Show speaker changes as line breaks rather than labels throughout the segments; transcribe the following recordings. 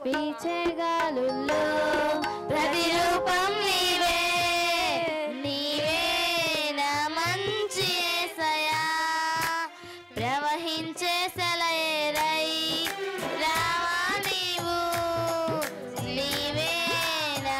వీచే గాలుల్లో ప్రతిరూపం నీవే, నీవే నా మంచి యేసయ్యా. ప్రవహించే సెలయేరై రావా నీవు, నీవే నా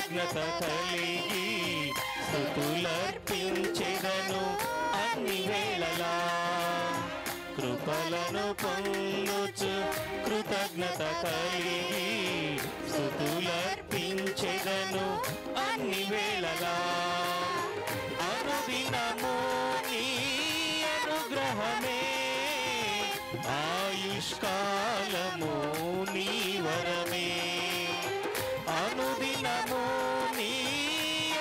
కృతజ్ఞత కలిగి స్తుతులర్పించెదను అన్ని వేళలా. కృపలను పొందుచు కృతజ్ఞత కలిగి స్తుతులర్పించెదను అన్ని వేళలా. అనుదినము నీ అనుగ్రహమే ఆయుష్కాలము నీ వరమే. అనుదినము నీ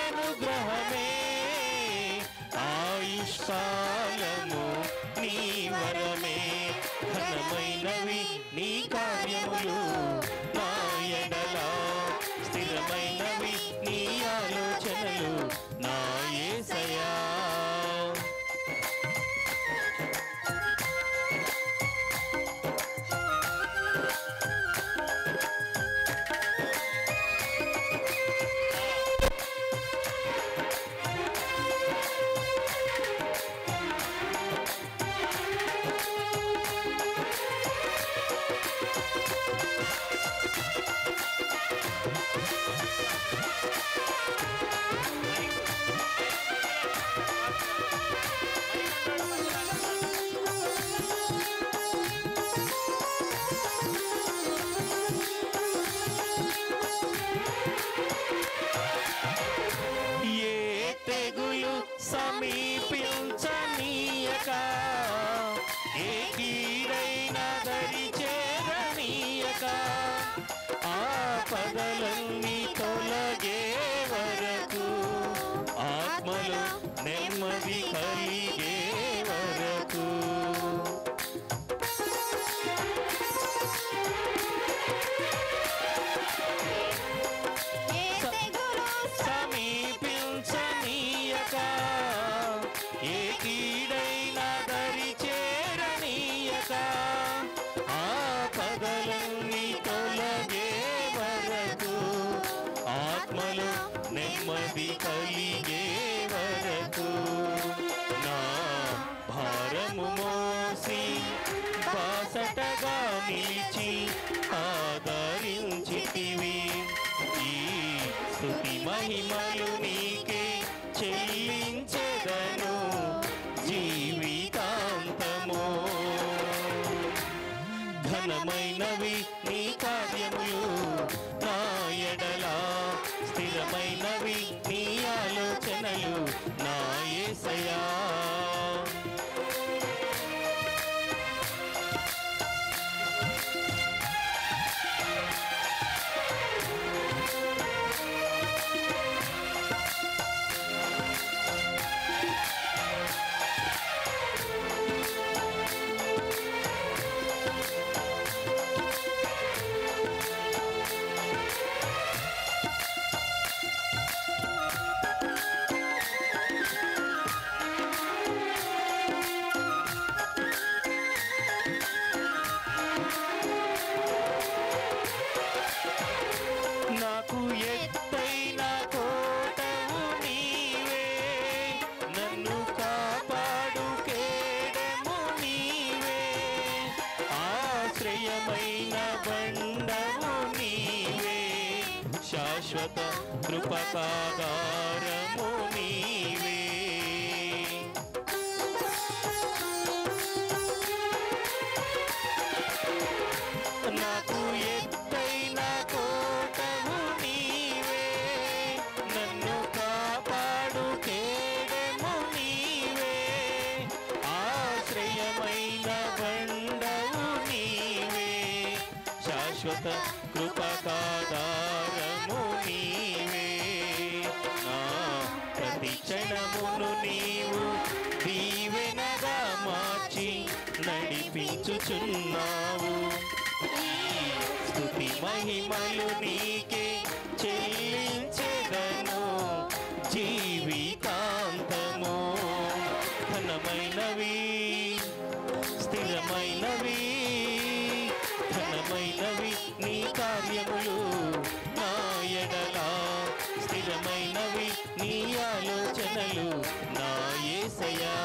అనుగ్రహమే ఆయుష్కాలము నీ వరమే. ఘనమైనవి నీ కార్యములు నా ఎడల, స్థిరమైనవి నీ ఆలోచనలు నా యేసయ్యా. సమీపించనీయక ఏ కీడైన దరి చేరనీయక ఆపదలన్నీ తొలగే వరకు ఆత్మలో నెమ్మది కలిగే వరకు సమీపించనీయక ఏ కీడైన దరి చేరనీయక ఆపదలన్నీ తొలగే వరకు ఆత్మలో నెమ్మది కలిగే వరకు నా భారము మోసి బాసటగా నిలిచి ఆదరించితివి. ఈ స్తుతి మహిమలు నీకే చెల్లించెదను జీవితాంతము. ఘనమైనవి నీ కార్యములు నా ఎడల, స్థిరమైనవి నీ ఆలోచనలు నా యేసయ్యా. నాకు ఎత్తైన కోటవు నీవే, నన్ను కాపాడు కేడము నీవే, ఆశ్రయమైన బండము నీవే, శాశ్వత కృపకాగారము నీవే. నాకు ఎత్తైన కోటవు నీవే, నన్ను కాపాడు కేడము నీవే, ఆశ్రయమైన బండవు నీవే, శాశ్వత కృపకాధారము నీవే. నా ప్రతి క్షణమును నీవు దీవెనగా మార్చి నడిపించుచున్నావు. స్తుతి మహిమలు నీకే చెల్లించెదను జీవితాంతము. ఘనమైనవి స్థిరమైనవి ఘనమైనవి నీ కార్యములు నా ఎడల, స్థిరమైనవి నీ ఆలోచనలు నా యేసయ్యా.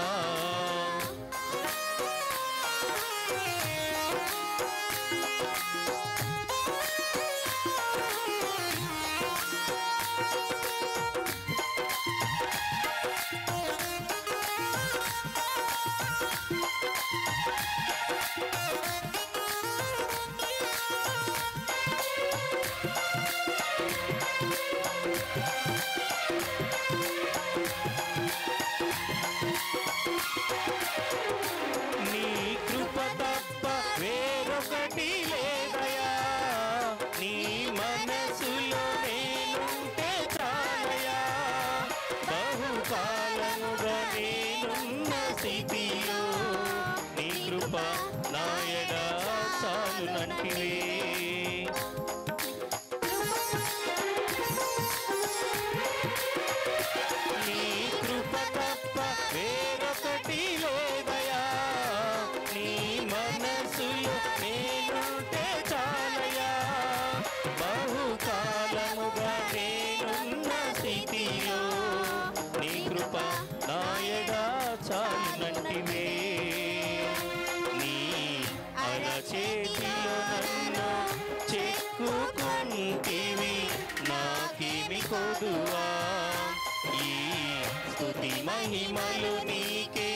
స్థితిలో నీ కృప నా ఎడ చాలునంటివే. నీ కృప తప్ప వేరొకటి లేదయా, నీ మనసులో నేనుంటే చాలయా. బహుకాలముగా నేనున్న స్థితిలో నీ కృప నా ఎడ చాలునంటివే. నీ అరచేతిలో నన్ను చెక్కుకుంటివి, నాకేమి కొదువా. ఈ స్తుతి మహిమలు నీకే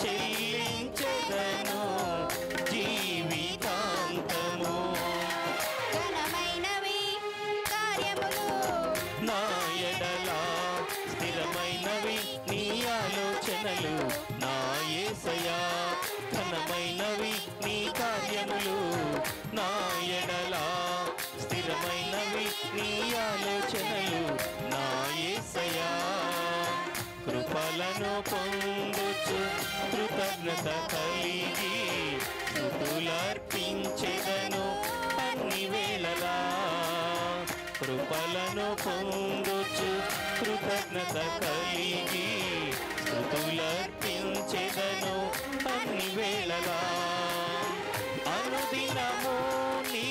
చెల్లించెదను జీవితాంతము.
ఘనమైనవి కార్యములు
నా ఎడల స్థిరమైనవి నీ ఆలోచనలు నా యేసయ్యా. ఘనమైనవి నీ కార్యములు నా ఎడల స్థిరమైనవి నీ ఆలోచనలు నా యేసయ్యా. కృపలను పొందుచు కృతజ్ఞత కలిగి స్తుతులర్పించెదను అన్ని వేళలా. కృపలను పొందుచు కృతజ్ఞత కలిగి స్తుతులర్పించెదను అన్ని వేళలా. అనుదినము నీ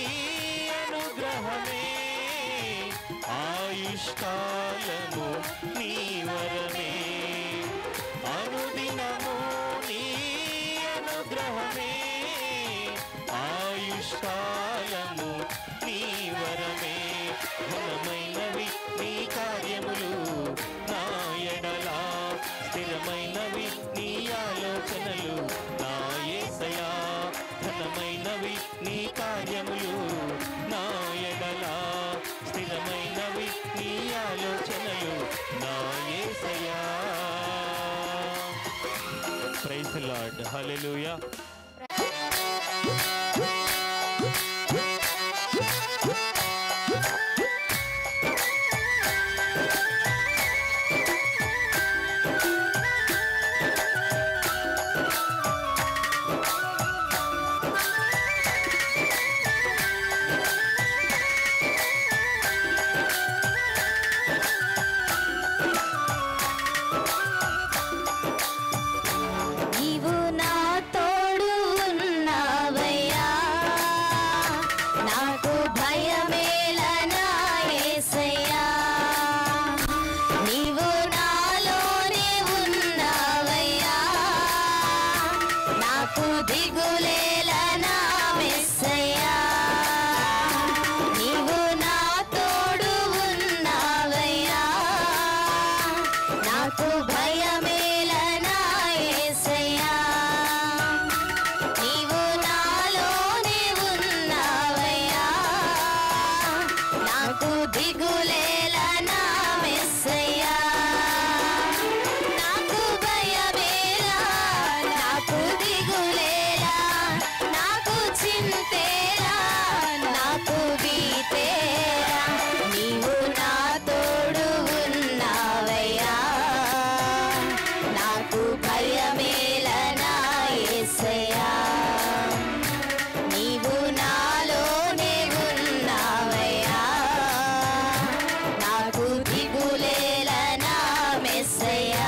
అనుగ్రహమే, ఆయుష్కాలము నీ వరమే. అనుదినము నీ అనుగ్రహమే, ఆయుష్కాలము నీ వరమే. ఘనమైనవి నీ కార్యములు నా ఎడల స్థిరమైనవి నీ ఆలోచనలు నా యేసయ్యా. ఘనమైనవి నీ కార్యములు నా ఎడల స్థిరమైనవి నీ ఆలోచనలు నా యేసయ్యా. Praise the lord. హల్లెలూయా.
నీవు నా తోడు ఉన్నావయ్యా, నాకు భయమేలనా యేసయ్యా. నీవు నాలోనే ఉన్నావయ్యా, నాకు దిగులేలనా మెస్సయ్యా. నీవు నా తోడు ఉన్నావయ్యా, నాకు భయమేలనా యేసయ్యా. నీవు నాలోనే ఉన్నావయ్యా, నాకు దిగులేలనా మెస్సయ్యా. నాకు భయమేలా, నాకు దిగులేలా, నాకు చింతేలా, నాకు భీతేలా. నీవు నా తోడు ఉన్నావయ్యా, నాకు భయమేలనా యేసయ్యా. నీవు నాలోనే ఉన్నావయ్యా, నాకు దిగులేలనా మెస్సయ్యా.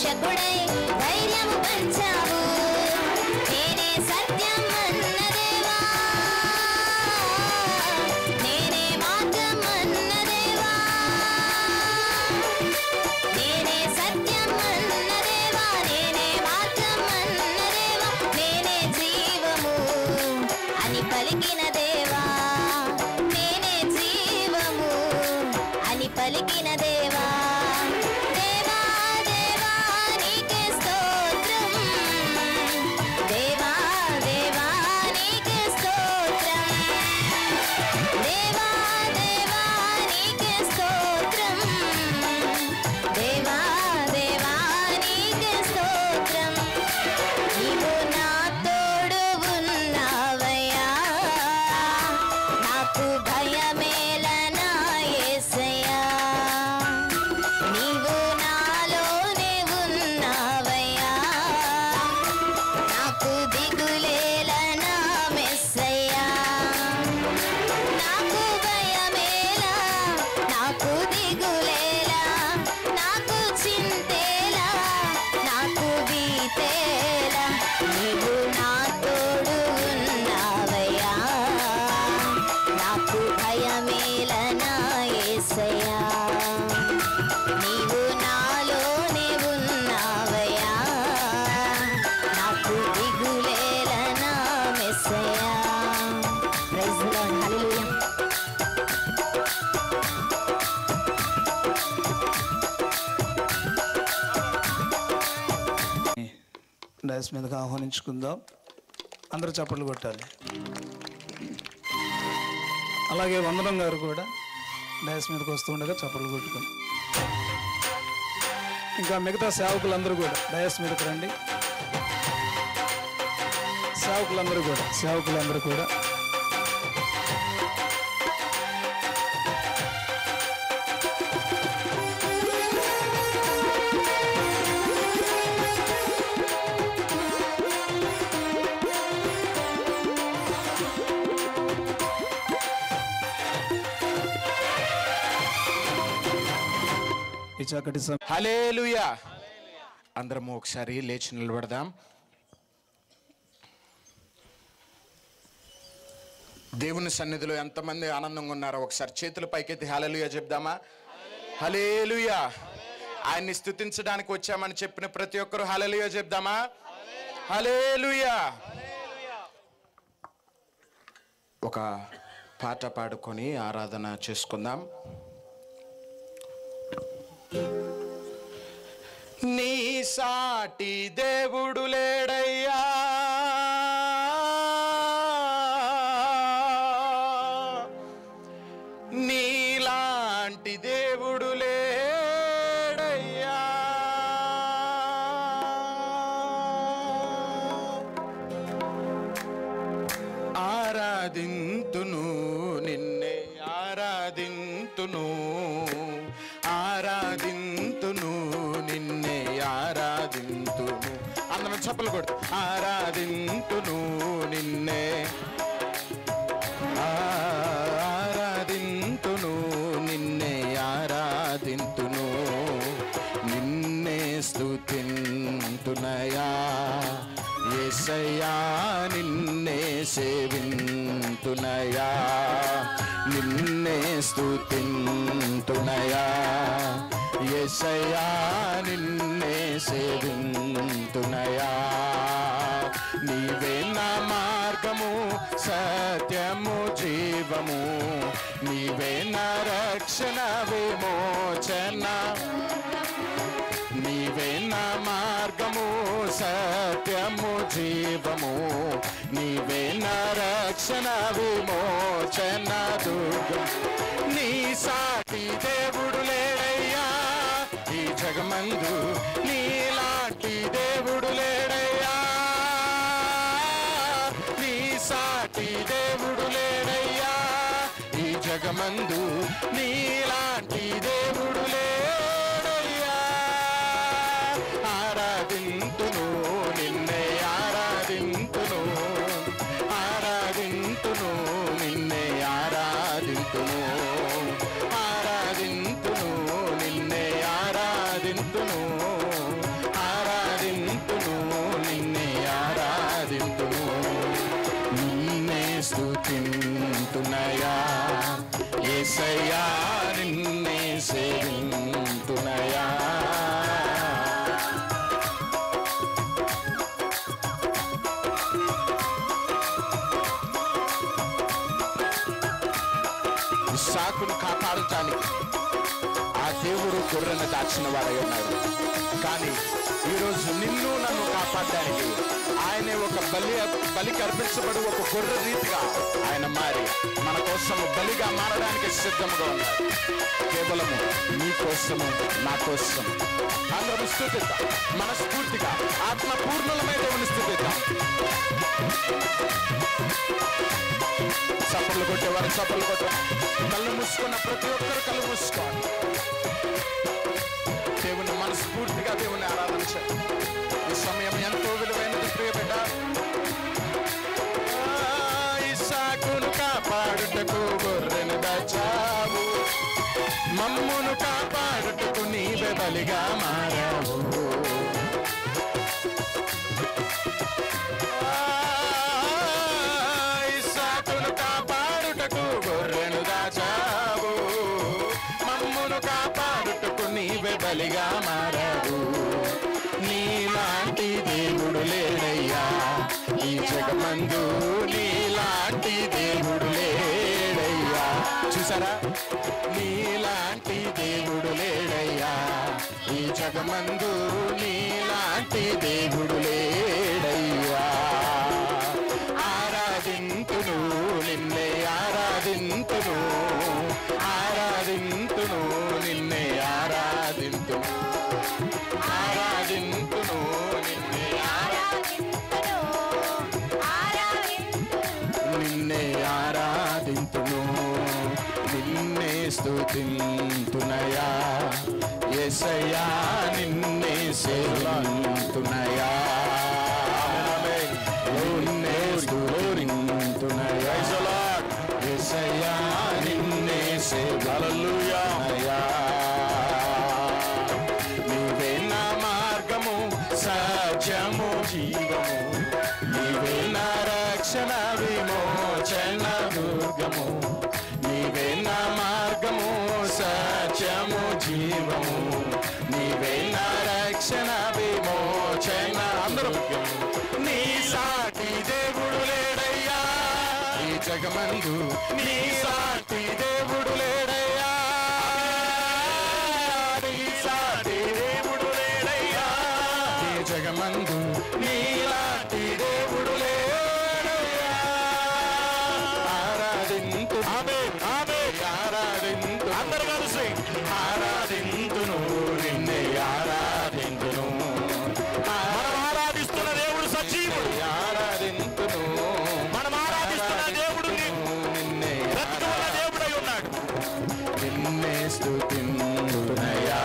రక్షకుడై ధైర్యము పంచావు. నేనే సత్యం అన్న దేవా, నేనే మార్గం అన్న దేవా, నేనే సత్యం అన్న దేవా, నేనే మార్గం అన్న దేవా, నేనే జీవము అని పలికిన దేవా, నేనే జీవము అని పలికిన దేవా. దేవా దేవా నీకే స్తోత్రం, దేవా దేవా నీకే స్తోత్రం, దేవా దేవా నీకే స్తోత్రం, దేవా దేవా నీకే స్తోత్రం. నీవు నా తోడు ఉన్నావయ్యా, నాకు భయమేలనా యేసయ్యా. నీవు నాలోనే ఉన్నావయ్యా, నాకు దిగులేలనా మెస్సయ్యా. నాకు భయమేలా, నాకు దిగులేలా, నాకు చింతేలా, నాకు భీతేలా. నీవు నా తోడు ఉన్నావయ్యా, నాకు భయమేలనా యేసయ్యా. నీవు నాలోనే ఉన్నావయ్యా, నాకు దిగులేలనా మెస్సయ్యా. Praise the lord, hallelujah.
Dais మీదకి ఆహ్వానించుకుందాం. అందరూ చప్పట్లు కొట్టాలి. అలాగే వందనం గారు కూడా డయాస్ మీదకి వస్తుండగా చప్పట్లు కొట్టుకుని, ఇంకా మిగతా సేవకులందరూ కూడా డయాస్ మీదకి రండి. సేవకులందరూ కూడా ఈ చక్కటి
హల్లెలూయా. అందరము ఒకసారి లేచి నిలబడదాం. దేవుని సన్నిధిలో ఎంతమంది ఆనందంగా ఉన్నారో ఒకసారి చేతుల పైకెత్తి హల్లెలూయా చెప్దామా? హల్లెలూయా. ఆయన్ని స్తుతించడానికి వచ్చామని చెప్పిన ప్రతి ఒక్కరు హల్లెలూయా చెప్దామా? హల్లెలూయా. ఒక పాట పాడుకొని ఆరాధన చేసుకుందాం. నీ సాటి దేవుడు లేడయ్యా, నీలాంటి దేవుడు లేడయ్యా. ఆరాధింతును నిన్నే, ఆరాధింతును, ఆరాధింతును నిన్నే, ఆరాధింతును. అందరం చప్పలు కొడుతూ ఆరాధింతును నిన్నే, ఆరాధింతును నిన్నే, ఆరాధింతును నిన్నే, స్తుతింతునయా యేసయ్యా, నిన్నే సేవింతునయా, నిన్నే స్తుతింతునయా యేసయ్యా, నిన్నే సేవింతునయా. నీవే నా మార్గము, సత్యము, జీవము, నీవే నా రక్షణ విమోచన. నీవే నా మార్గము, సత్యము, జీవము, నీవే నా రక్షణ విమోచన దుర్గం. నీ సాటి దేవుడు లేడయ్యా ఈ జగమందు, నీలాంటి దేవుడు లేడయ్యా, నీ సాటి దేవుడు లేడయ్యా ఈ జగమందు, నీలాంటి దేవుడు లేడయ్యా. ఆరాధింతును నిన్నే, ఆరాధింతును, ఆరాధింతును నిన్నే, ఆరాధింతును, ఆరాధింతును నిన్నే, ఆరాధింతును, ఇస్సాకును కాపాడటానికి ఆ దేవుడు గొర్రెను దాచిన వాడై ఉన్నాడు. కానీ ఈరోజు నిన్ను నన్ను కాపాడడానికి ఆయనే ఒక బలికి అర్పించబడి ఒక గొర్రె రీతిగా ఆయన మారి మన కోసం బలిగా మారడానికి సిద్ధంగా ఉన్నాడు. కేవలము నీ కోసము నా కోసం అందరం స్తుతిద్దాం, మనస్ఫూర్తిగా ఆత్మపూర్ణులమై దేవుని స్తుతిద్దాం. చప్పట్లు కొట్టేవారు చప్పట్లు కొట్టారు. కళ్ళు మూసుకున్న ప్రతి ఒక్కరు కళ్ళు మూసుకోవాలి. దేవుని మనస్ఫూర్తిగా దేవుని ఆరాధించాలి. ఈ సమయం ఎంతో విలువైనది ప్రియ బిడ్డ. ఇస్సాకును కాపాడుటకు గొర్రెను దాచావు, మమ్మును కాపాడుటకు నీవే బలిగా మారావు. ఇస్సాకును కాపాడుటకు గొర్రెను దాచావు, మమ్మును కాపాడుటకు నీవే బలిగా మారావు. నీలాంటి దేవుడు లేడయ్యా ఈ జగమందు, నీలాంటి దేవుడు లేడయ్యా. చూసారా, నీలాంటి దేవుడు లేడయ్యా ఈ జగమందు, నీలాంటి దేవుడు లేడయ్యా. ఆరాధింతును నిన్నే ఆరాధింతును, ఆరాధింతును నిన్నే ఆరాధింతును, ఆరాధింతును నిన్నే నిన్నే ఆరాధింతును, నిన్నే స్తుతింతునయా యేసయ్యా, నిన్నే సేవింతునయా, నిన్నే స్తుతింతునయా యేసయ్యా, నిన్నే సేవింతునయా. నీవే నా మార్గము సత్యము జీవము, నీవే నా రక్షణ విమోచన దుర్గము, నీవే నా మార్గము సత్యము జీవము, నీవే నా రక్షణ విమోచన దుర్గము. నీ సాటి దేవుడు లేడయ్యా ఈ జగమందు, నీ సాటి దేవుడు లేడయ్యా, నీ సాటి దేవుడు లేడయ్యా ఈ జగమందు, నీలాంటి దేవుడు లేడయ్యా. ఆరాధింతు ఆరాధింతు అందరూ కలిసి ఆరాధింతును నిన్నే ఆరాధింతును, మనం ఆరాధిస్తున్న దేవుడు సజీవుడు, ఆరాధింతును మనం ఆరాధిస్తున్న దేవుడు నిన్నే బ్రతుకున్న దేవుడై ఉన్నాడు. నిన్నే స్తుతింతునయా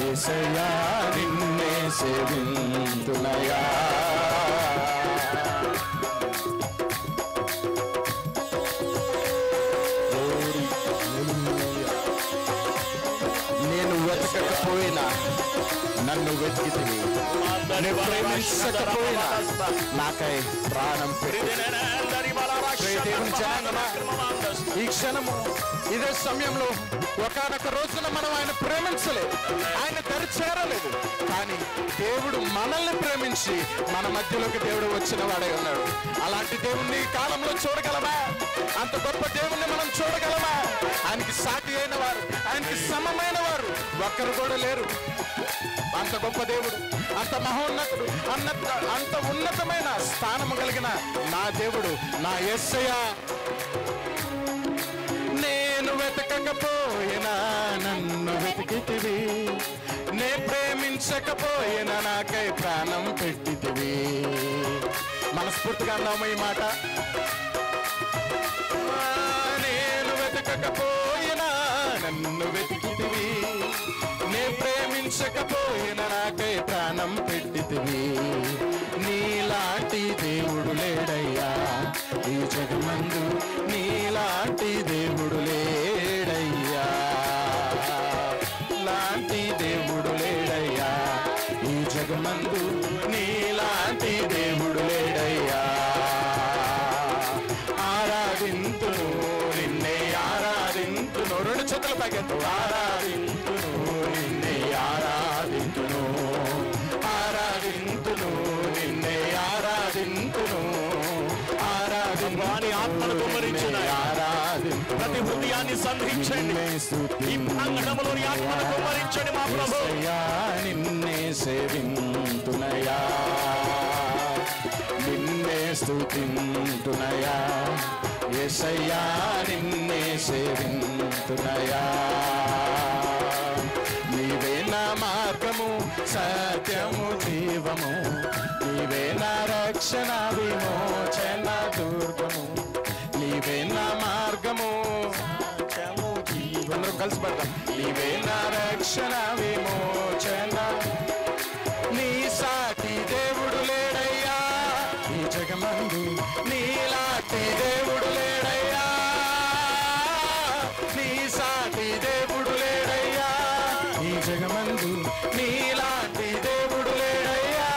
యేసయ్యా, నిన్నే సేవింతునయా. నేను వెతకకపోయినా నన్ను వెతికితివి, నేను ప్రేమించకపోయినా నాకై ప్రాణం పెట్టి. దేవుని జనాంగమా, ఈ క్షణము ఇదే సమయంలో ఒకనొక రోజున మనం ఆయన ప్రేమించలేదు, ఆయన దరి చేరలేదు, కానీ దేవుడు మనల్ని ప్రేమించి మన మధ్యలోకి దేవుడు వచ్చిన వాడై ఉన్నాడు. అలాంటి దేవుణ్ణి ఈ కాలంలో చూడగలమా? అంత గొప్ప దేవుణ్ణి మనం చూడగలమా? ఆయనకి సాటి అయిన వారు, ఆయనకి సమమైన వారు ఒక్కరు కూడా లేరు. అంత గొప్ప దేవుడు, అంత మహోన్నతుడు, అంత ఉన్నతమైన స్థానము కలిగిన నా దేవుడు నా యేసయ్యా. నేను వెతకకపోయినా నన్ను వెతికితివి, నే ప్రేమించకపోయినా నాకై ప్రాణం పెట్టితివి. మనస్ఫూర్తిగా అన్నాము ఈ మాట. నేను వెతకకపోయినా నన్ను వెతికితివి, నే ప్రేమించకపోయినా నాకై ప్రాణం పెట్టితివి. నీలాంటి దేవుడు లేడయ్యా ఈ జగమందు, నీలాంటి దేవుడు లేడయ్యా, లాంటి దేవుడు లేడయ్యా ఈ జగమందు, నీలాంటి దేవుడు లేడయ్యా. ఆరాధింతును నిన్నే ఆరాధింతును, రెండు చేతుల పైకెత్తు. ఆరాధింతును నిన్నే ఆరాధింతును, ఆరాధింతును నిన్నే ఆరాధింతును, ఆరాధింతును ఆత్మను కుమ్మరించిన ఆరాధింతును.
ప్రతి హృదయాన్ని సంధించండి. ఈ ప్రాంగణంలోని ఆత్మను కుమ్మరించండి మా ప్రభు.
నిన్నే సేవింతునయా, నిన్నే స్తుతింతునయా, యేసయ్యా నిన్నే సేవింతునయా. నీవే నా మార్గము, సత్యము, జీవము, నీవే నా రక్షణ, విమోచన, దుర్గము. నీవే నా మార్గము, సత్యము, జీవము. అందరం కలిసి పడతాం. నీవే నా రక్షణ, విమోచన. నీ సాటి దేవుడు లేడయ్యా ఈ జగమందు, నీలాంటి దేవుడు లేడయ్యా, నీ సాటి దేవుడు లేడయ్యా ఈ జగమందు, నీలాంటి దేవుడు లేడయ్యా,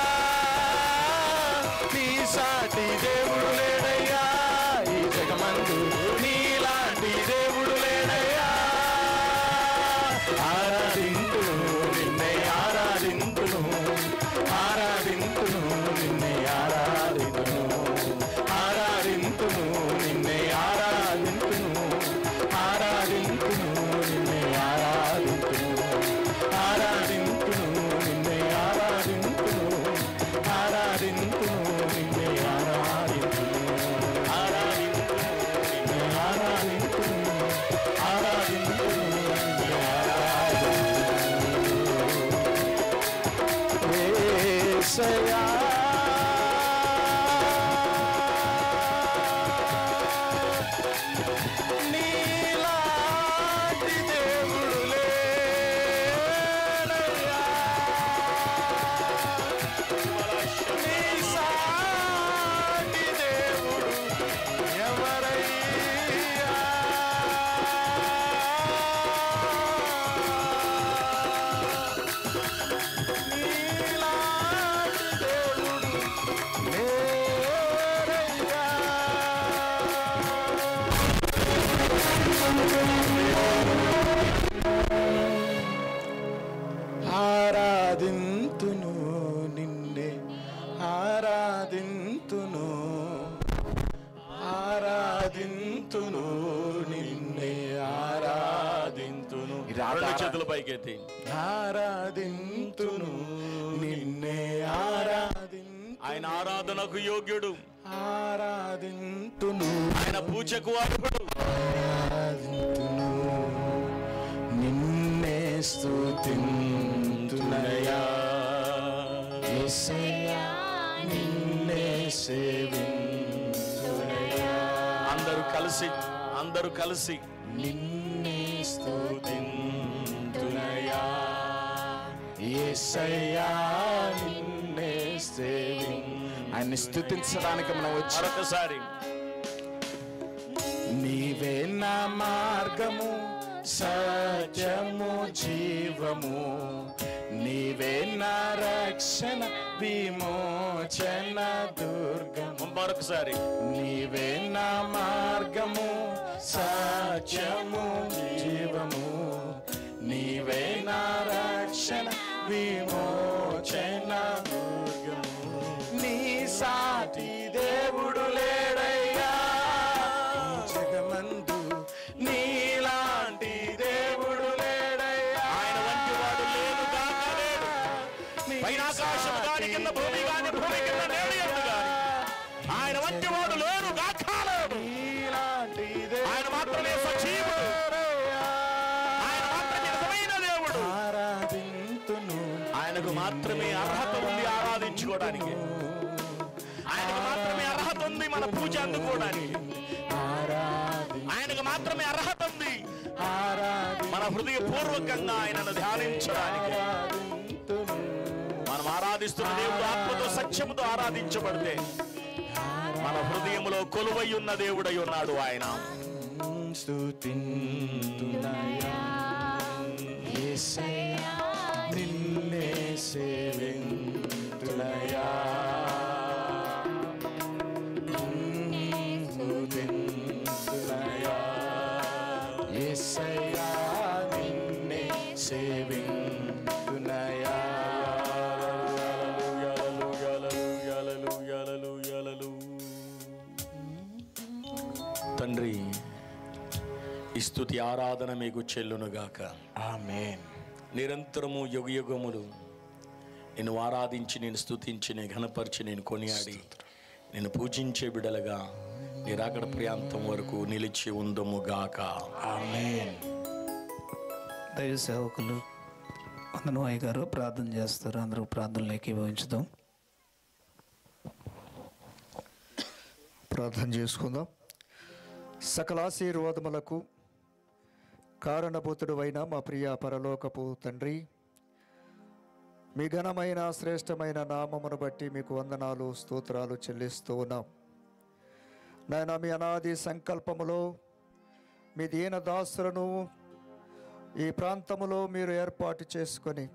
నీ సాటి దేవుడు లేడయ్యా ఈ జగమందు, నీలాంటి దేవుడు లేడయ్యా. ఆరాధింతును నిన్నే, ఆరాధింతును, ఆరాధింతును నిన్నే, ఆరాధింతును, ఆరాధింతును నిన్నే, ఆరాధింతును, ఆరాధింతును నిన్నే, ఆరాధింతును, ఆరాధింతును నిన్నే, ఆరాధింతును, ఆరాధింతును నిన్నే, ఆరాధింతును, ఆరాధింతును నిన్నే, ఆరాధింతును, ఆరాధింతును నిన్నే, ఆరాధింతును. యేసయ్యా నీలాంటి దేవుడు లేడయ్యా, నీ సాటి దేవుడు ఎవరయ్యా. నీలాంటి దేవుడు లేడయ్యా. ఆరాధింతును నిన్నే, ఆరాధింతును, ఆరాధింతును నిన్నే, ఆరాధింతును.
రెండు చేతుల పైకెత్తి
ఆరాధింతును నిన్నే, ఆరాధింతును.
ఆయన ఆరాధనకు యోగ్యుడు,
ఆరాధింతును,
ఆయన పూజకు అర్హుడు.
ఆరాధింతును నిన్నే, స్తుతింతునయా, యేసయ్యా నిన్నే సేవింతునయా.
అందరూ కలిసి
నిన్నే స్తుతింతునయా, యేసయ్యా నిన్నే ఆయన్ని స్తుతించడానికి మనం వచ్చి
మరొకసారి
నీవే నా మార్గము, సత్యము, జీవము, నీవే నా రక్షణ, విమోచన, దుర్గము.
మరొకసారి
నీవే నా మార్గము, సత్యము, జీవము, నీవే నా రక్షణ, విమోచన, దుర్గము. నీ సాటి దేవుడు లేడయ్యా ఈ జగమందు, నీలాంటి దేవుడు లేడయ్యా.
ఆయన వంటి వాడు లేడు గాక లేడు. పైనాకాశము గాని కింద భూమి గాని భూమి కింద నేడు ఎందు గాని ఆయన వంటి వాడు లేడు గాక లేడు.
నీలాంటి
ఆయన మాత్రమే సజీవుడు, ఆయన మాత్రమే నిజమైన దేవుడు.
ఆరాధింతును,
ఆయనకు మాత్రమే అర్హత ఉంది ఆరాధించుకోవడానికి. ఆయనకు మాత్రమే అర్హత ఉంది మన పూజ అందుకోవడానికి. ఆయనకు మాత్రమే అర్హత ఉంది మన హృదయపూర్వకంగా ఆయనను ధ్యానించడానికి. మనం ఆరాధిస్తున్న దేవుడు ఆత్మతో సత్యముతో ఆరాధించబడితే మన హృదయములో కొలువై ఉన్న దేవుడై ఉన్నాడు ఆయన.
స్తుతింతునయా, యేసయ్యా నిన్నే సేవింతునయా, స్తుతింతునయా, యేసయ్యా నిన్నే సేవింతునయా.
తండ్రి, స్తుతి ఆరాధన మీకు చెల్లునుగాక.
ఆమేన్.
నిరంతరము యుగయుగములు నేను ఆరాధించి, నేను స్తుతించి, నేను ఘనపరిచి, నేను కొనియాడి, నేను పూజించే బిడలుగా నిరాకడ ప్రాంతం వరకు నిలిచి ఉందముగాక.
ఆమేన్.
దైవ సేవకులు వందనమయ్య గారు ప్రార్థన చేస్తారు. అందరూ ప్రార్థనలు ఏకీభవించుదాం.
ప్రార్థన చేసుకుందాం. సకల ఆశీర్వాదములకు కారణభూతుడు అయిన మా ప్రియ పరలోకపు తండ్రి, మీ ఘనమైన శ్రేష్టమైన నామమును బట్టి మీకు వందనాలు స్తోత్రాలు చెల్లిస్తూ ఉన్నాం. నాయన, మీ అనాది సంకల్పములో మీ దీన దాసులను ఈ ప్రాంతములో మీరు ఏర్పాటు చేసుకొని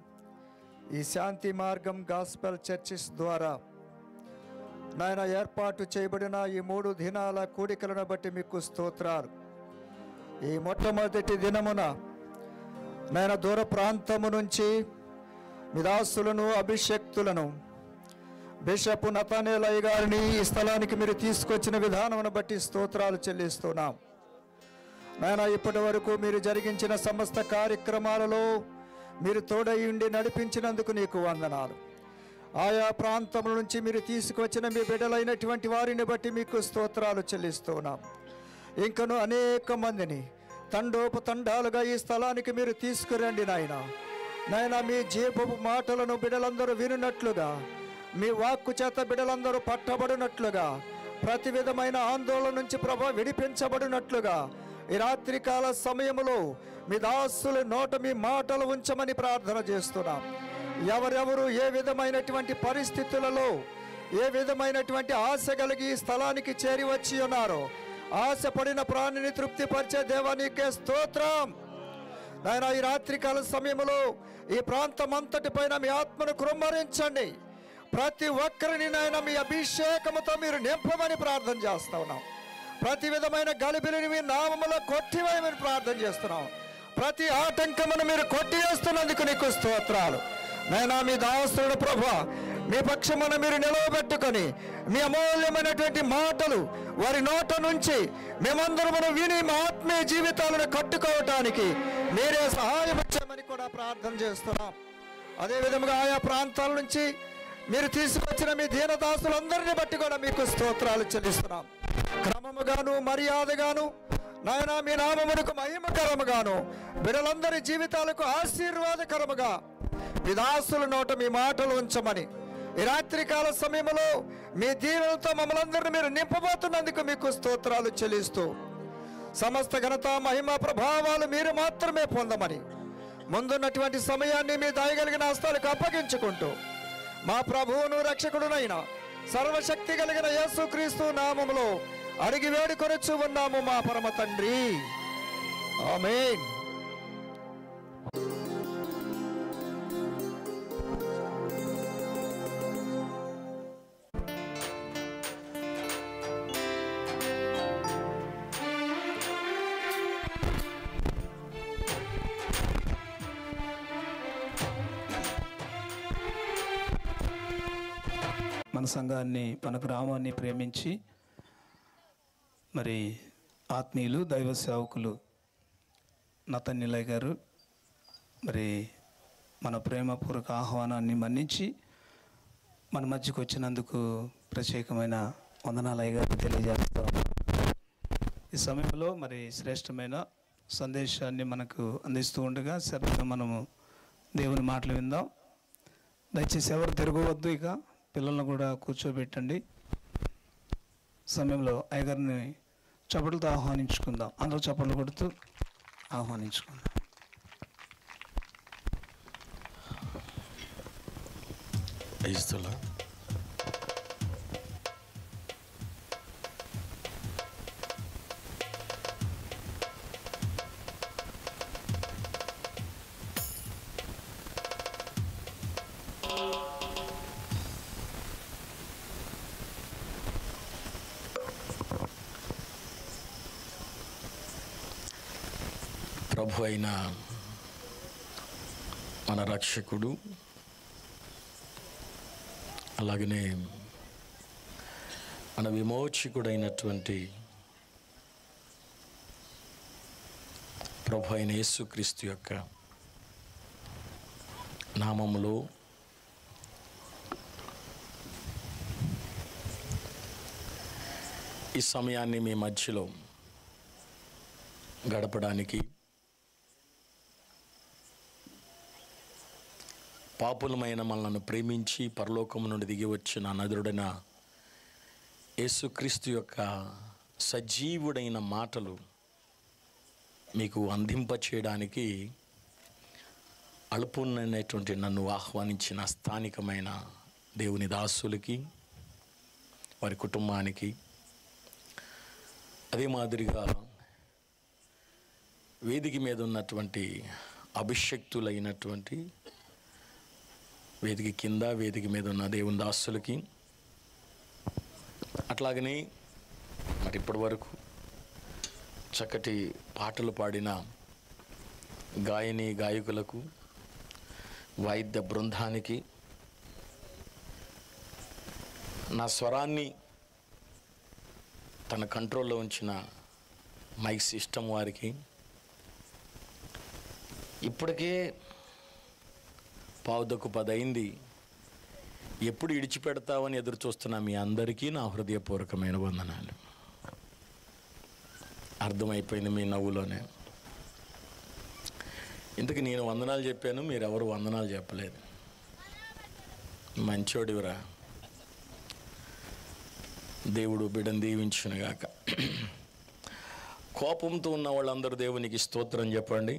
ఈ శాంతి మార్గం గాస్పెల్ చర్చిస్ ద్వారా నాయన ఏర్పాటు చేయబడిన ఈ 3 దినాల కూడికలను బట్టి మీకు స్తోత్రాలు. ఈ మొట్టమొదటి దినమున నాయన దూర ప్రాంతము నుంచి మీ దాసులను అభిషక్తులను బిషప్ నతానేలయ్య గారిని ఈ స్థలానికి మీరు తీసుకొచ్చిన విధానమును బట్టి స్తోత్రాలు చెల్లిస్తున్నాం. నాయన, ఇప్పటి వరకు మీరు జరిగించిన సమస్త కార్యక్రమాలలో మీరు తోడై ఉండి నడిపించినందుకు నీకు వందనాలు. ఆయా ప్రాంతముల నుంచి మీరు తీసుకువచ్చిన మీ బిడ్డలైనటువంటి వారిని బట్టి మీకు స్తోత్రాలు చెల్లిస్తున్నాం. ఇంకను అనేక మందిని తండోపతండాలుగా ఈ స్థలానికి మీరు తీసుకురండి నాయన. నాయన, మీ జీవపు మాటలను బిడ్డలందరూ వినున్నట్లుగా, మీ వాక్కు చేత బిడ్డలందరూ పట్టబడినట్లుగా, ప్రతి విధమైన ఆందోళన నుంచి ప్రభా విడిపించబడినట్లుగా ఈ రాత్రికాల సమయములో మీ దాసుల నోట మీ మాటలు ఉంచమని ప్రార్థన చేస్తున్నాం. ఎవరెవరు ఏ విధమైనటువంటి పరిస్థితులలో, ఏ విధమైనటువంటి ఆశ కలిగి ఈ స్థలానికి చేరి వచ్చి ఉన్నారో, ఆశపడిన ప్రాణిని తృప్తిపరిచే దేవానికే స్తోత్రం. నాయన, ఈ రాత్రికాల సమయంలో ఈ ప్రాంతం అంతటి పైన మీ ఆత్మను కృమ్మరించండి. ప్రతి ఒక్కరిని నాయన మీ అభిషేకముతో మీరు నింపమని ప్రార్థన చేస్తా ఉన్నాం. ప్రతి విధమైన గలిబిలిని మీ నామములో కొట్టివేయమని ప్రార్థన చేస్తున్నాం. ప్రతి ఆటంకమును మీరు కొట్టివేస్తున్నందుకు నీకు స్తోత్రాలు. నాయనా, మీ దాసులను ప్రభా మీ పక్షమున మీరు నిలవబెట్టుకొని మీ అమూల్యమైనటువంటి మాటలు వారి నోట నుంచి మేమందరము విని మా ఆత్మీయ జీవితాలను కట్టుకోవటానికి మీరే సహాయం చేయమని కూడా ప్రార్థన చేస్తున్నాం. అదేవిధంగా ఆయా ప్రాంతాల నుంచి మీరు తీసుకొచ్చిన మీ దీనదాసులందరినీ బట్టి కూడా మీకు స్తోత్రాలు చెల్లిస్తున్నాం. క్రమముగాను మర్యాదగాను నాయన మీ నామమునకు మహిమకరముగాను బిడ్డలందరి జీవితాలకు ఆశీర్వాదకరముగా మీ దాసుల నోట మీ మాటలు ఉంచమని ఈ రాత్రికాల సమయంలో మీ దీవెనలతో మమ్మల్ని అందరినీ మీరు నింపబోతున్నందుకు మీకు స్తోత్రాలు చెల్లిస్తూ సమస్త ఘనత మహిమ ప్రభావాలు మీరు మాత్రమే పొందమని ముందున్నటువంటి సమయాన్ని మీ దయగలిగిన హస్తాలకు అప్పగించుకుంటూ మా ప్రభువును రక్షకుడునైన సర్వశక్తి కలిగిన యేసుక్రీస్తు నామములో అడిగి వేడుకొనొచ్చు ఉన్నాము మా పరమ తండ్రి. ఆమేన్.
మన సంఘాన్ని, మన గ్రామాన్ని ప్రేమించి మరి ఆత్మీయులు దైవ సేవకులు నతానేలయ్య గారు మరి మన ప్రేమపూర్వక ఆహ్వానాన్ని మన్నించి మన మధ్యకు వచ్చినందుకు ప్రత్యేకమైన వందనాలయ్య గారు తెలియజేస్తాం. ఈ సమయంలో మరి శ్రేష్టమైన సందేశాన్ని మనకు అందిస్తూ ఉండగా శ్రద్ధగా మనము దేవుని మాటలు విందాం. దయచేసి ఎవరు తిరగవద్దు. ఇక పిల్లలను కూడా కూర్చోబెట్టండి. సమయంలో అయ్యగారిని చప్పట్లతో ఆహ్వానించుకుందాం. అందరూ చప్పట్లు కొడుతూ ఆహ్వానించుకుందాం.
క్రైస్తులా ప్రభు అయిన మన రక్షకుడు అలాగనే మన విమోచకుడైనటువంటి ప్రభు అయిన యేసుక్రీస్తు యొక్క నామములో ఈ సమయాన్ని మీ మధ్యలో గడపడానికి పాపులమైన మనల్ని ప్రేమించి పరలోకము నుండి దిగి వచ్చిన నదుడైన యేసుక్రీస్తు యొక్క సజీవుడైన మాటలు మీకు అందింపచేయడానికి అల్పునైనటువంటి నన్ను ఆహ్వానించిన స్థానికమైన దేవుని దాసులకి, వారి కుటుంబానికి, అదే మాదిరిగా వేదిక మీద ఉన్నటువంటి అభిషక్తులైనటువంటి వేదిక కింద వేదిక మీద ఉన్న దేవుని దాసులకి, అట్లాగనే మరి ఇప్పటి వరకు చక్కటి పాటలు పాడిన గాయని గాయకులకు, వాయిద్య బృందానికి, నా స్వరాన్ని తన కంట్రోల్లో ఉంచిన మైక్ సిస్టమ్ వారికి, ఇప్పటికే 9:10 అయింది, ఎప్పుడు ఇడిచిపెడతావని ఎదురు చూస్తున్న మీ అందరికీ నా హృదయపూర్వకమైన వందనాలు. అర్థమైపోయింది మీ నవ్వులోనే. ఇంతకు నేను వందనాలు చెప్పాను, మీరెవరు వందనాలు చెప్పలేదు. మంచోడివరా. దేవుడు బిడ్డను దీవించునుగాక. కోపంతో ఉన్న వాళ్ళందరూ దేవునికి స్తోత్రం చెప్పండి.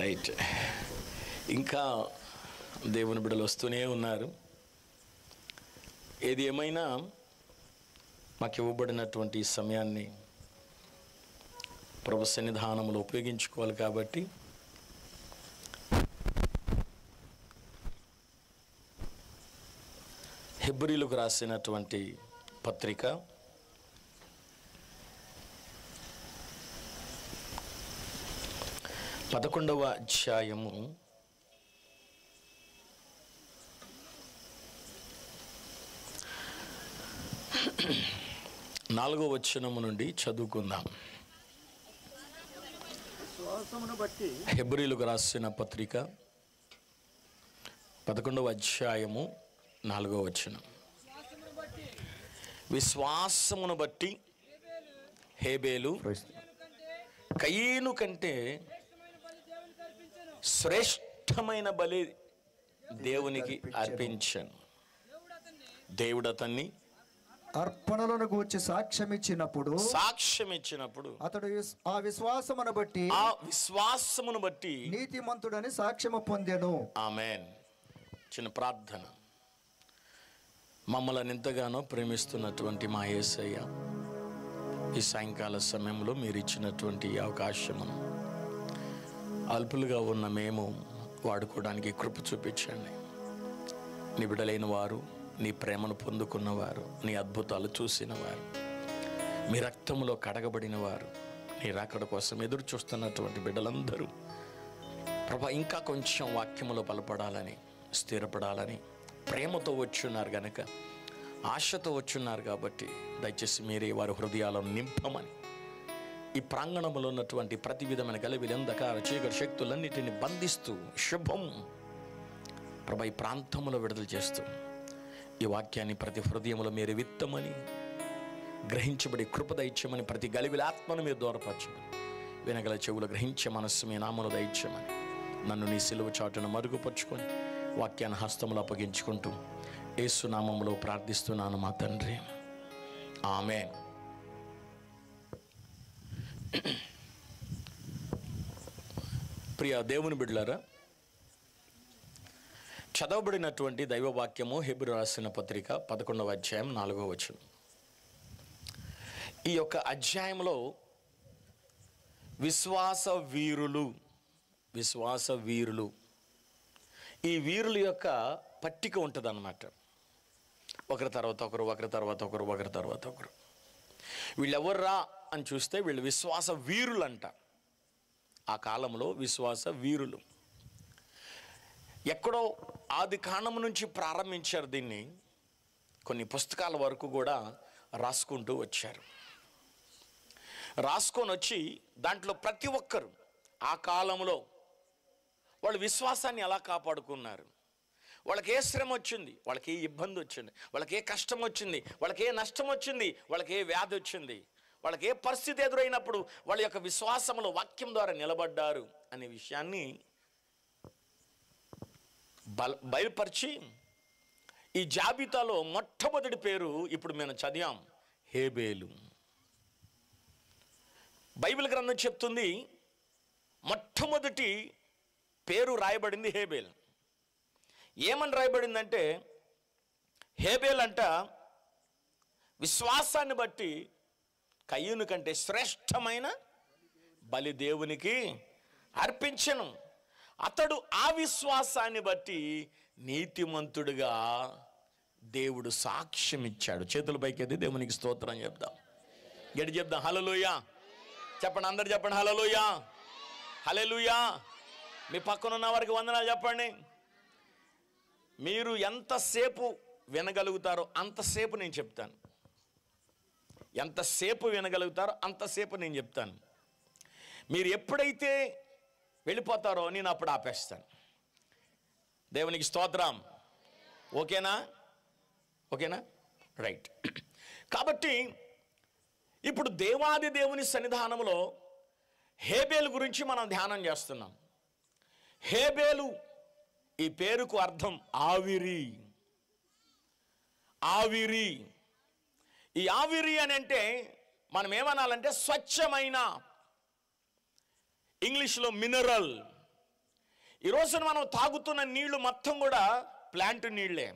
రైట్. ఇంకా దేవుని బిడ్డలు వస్తూనే ఉన్నారు. ఏది ఏమైనా మాకు ఇవ్వబడినటువంటి సమయాన్ని ప్రభు సన్నిధానంలో ఉపయోగించుకోవాలి కాబట్టి హెబ్రీలకు రాసినటువంటి పత్రిక 11వ అధ్యాయము 4వ వచనము నుండి చదువుకుందాం. హెబ్రీలకు రాసిన పత్రిక 11వ అధ్యాయము 4వ వచనం. విశ్వాసమును బట్టి హేబేలు కయీను కంటే శ్రేష్టమైన బలి దేవునికి అర్పించాను. దేవుడు అతన్ని
అర్పణలను గూర్చి సాక్ష్యం ఇచ్చినప్పుడు
అతడు
ఆ విశ్వాసమును బట్టి నీతిమంతుడని సాక్ష్యము పొందెను.
ఆమేన్. చిన్న ప్రార్థన. మమ్మల్ని ఎంతగానో ప్రేమిస్తున్నటువంటి మా యేసయ్య, ఈ సాయంకాల సమయంలో మీరు ఇచ్చినటువంటి అవకాశమును అల్పులుగా ఉన్న మేము వాడుకోవడానికి కృప చూపించండి. నీ బిడ్డలైన వారు, నీ ప్రేమను పొందుకున్నవారు, నీ అద్భుతాలు చూసిన వారు, మీ రక్తంలో కడగబడిన వారు, నీ రాకడ కోసం ఎదురు చూస్తున్నటువంటి బిడ్డలందరూ ప్రభా ఇంకా కొంచెం వాక్యములో బలపడాలని, స్థిరపడాలని ప్రేమతో వచ్చున్నారు గనక, ఆశతో వచ్చున్నారు కాబట్టి దయచేసి మీరే వారి హృదయాలను నింపమని, ఈ ప్రాంగణంలో ఉన్నటువంటి ప్రతి విధమైన గలిబిలి, అంధకార చీకటి శక్తులన్నిటిని బంధిస్తూ శుభం ప్రభా ఈ ప్రాంతంలో విడుదల చేస్తూ ఈ వాక్యాన్ని ప్రతి హృదయంలో మీరు విత్తమని, గ్రహించబడి కృప దయచేయమని, ప్రతి గలిబిలి ఆత్మను మీరు దూరపరచమని, వినగల చెవులు గ్రహించే మనస్సు మీ నామను దయచేయమని, నన్ను నీ సిలువ చాటును మరుగుపరుచుకొని వాక్యాన్ని హస్తములు అప్పగించుకుంటూ యేసు నామములో ప్రార్థిస్తున్నాను మా తండ్రి. ఆమేన్. ప్రియ దేవుని బిడ్డలారా, చదవబడినటువంటి దైవవాక్యము హెబ్రీ రాసిన పత్రిక 11వ అధ్యాయం 4వ వచనం. ఈ యొక్క అధ్యాయంలో విశ్వాస వీరులు ఈ వీరుల యొక్క పట్టిక ఉంటుంది అన్నమాట. ఒకరి తర్వాత ఒకరు. వీళ్ళెవర్రా అని చూస్తే వీళ్ళు విశ్వాస వీరులు అంట. ఆ కాలంలో విశ్వాస వీరులు ఎక్కడో ఆది కాండం నుంచి ప్రారంభించారు దీన్ని. కొన్ని పుస్తకాల వరకు కూడా రాసుకుంటూ వచ్చారు. రాసుకొని వచ్చి దాంట్లో ప్రతి ఒక్కరు ఆ కాలంలో వాళ్ళు విశ్వాసాన్ని ఎలా కాపాడుకున్నారు, వాళ్ళకి ఏ శ్రమ వచ్చింది, వాళ్ళకి ఏ ఇబ్బంది వచ్చింది, వాళ్ళకి ఏ కష్టం వచ్చింది, వాళ్ళకి ఏ నష్టం వచ్చింది, వాళ్ళకి ఏ వ్యాధి వచ్చింది, వాళ్ళకి ఏ పరిస్థితి ఎదురైనప్పుడు వాళ్ళ యొక్క విశ్వాసంలో వాక్యం ద్వారా నిలబడ్డారు అనే విషయాన్ని బయలుపరిచి ఈ జాబితాలో మొట్టమొదటి పేరు ఇప్పుడు మేము చదివాం, హేబేలు. బైబిల్ గ్రంథం చెప్తుంది మొట్టమొదటి పేరు రాయబడింది హేబేల్. ఏమని రాయబడిందంటే, హేబేల్ అంట విశ్వాసాన్ని బట్టి కయ్యూను కంటే శ్రేష్టమైన బలి దేవునికి అర్పించెను. అతడు ఆ విశ్వాసాన్ని బట్టి నీతిమంతుడుగా దేవుడు సాక్ష్యం ఇచ్చాడు. చేతుల పైకి దేవునికి స్తోత్రం చెప్దాం, గడి చెప్దాం హల్లెలూయా. చెప్పండి, అందరు చెప్పండి హల్లెలూయా, హల్లెలూయా. మీ పక్కన ఉన్న వారికి వందనాలు చెప్పండి. మీరు ఎంతసేపు వినగలుగుతారో అంతసేపు నేను చెప్తాను, ఎంతసేపు వినగలుగుతారో అంతసేపు నేను చెప్తాను. మీరు ఎప్పుడైతే వెళ్ళిపోతారో నేను అప్పుడు ఆపేస్తాను. దేవునికి స్తోత్రం. ఓకేనా? ఓకేనా? రైట్. కాబట్టి ఇప్పుడు దేవాది దేవుని సన్నిధానంలో హేబేలు గురించి మనం ధ్యానం చేస్తున్నాం. హేబేలు ఈ పేరుకు అర్థం ఆవిరి. ఆవిరి. ఈ ఆవిరి అని అంటే మనం ఏమనాలంటే స్వచ్ఛమైన, ఇంగ్లీష్లో మినరల్. ఈరోజు మనం తాగుతున్న నీళ్లు మొత్తం కూడా ప్లాంట్ నీళ్ళే,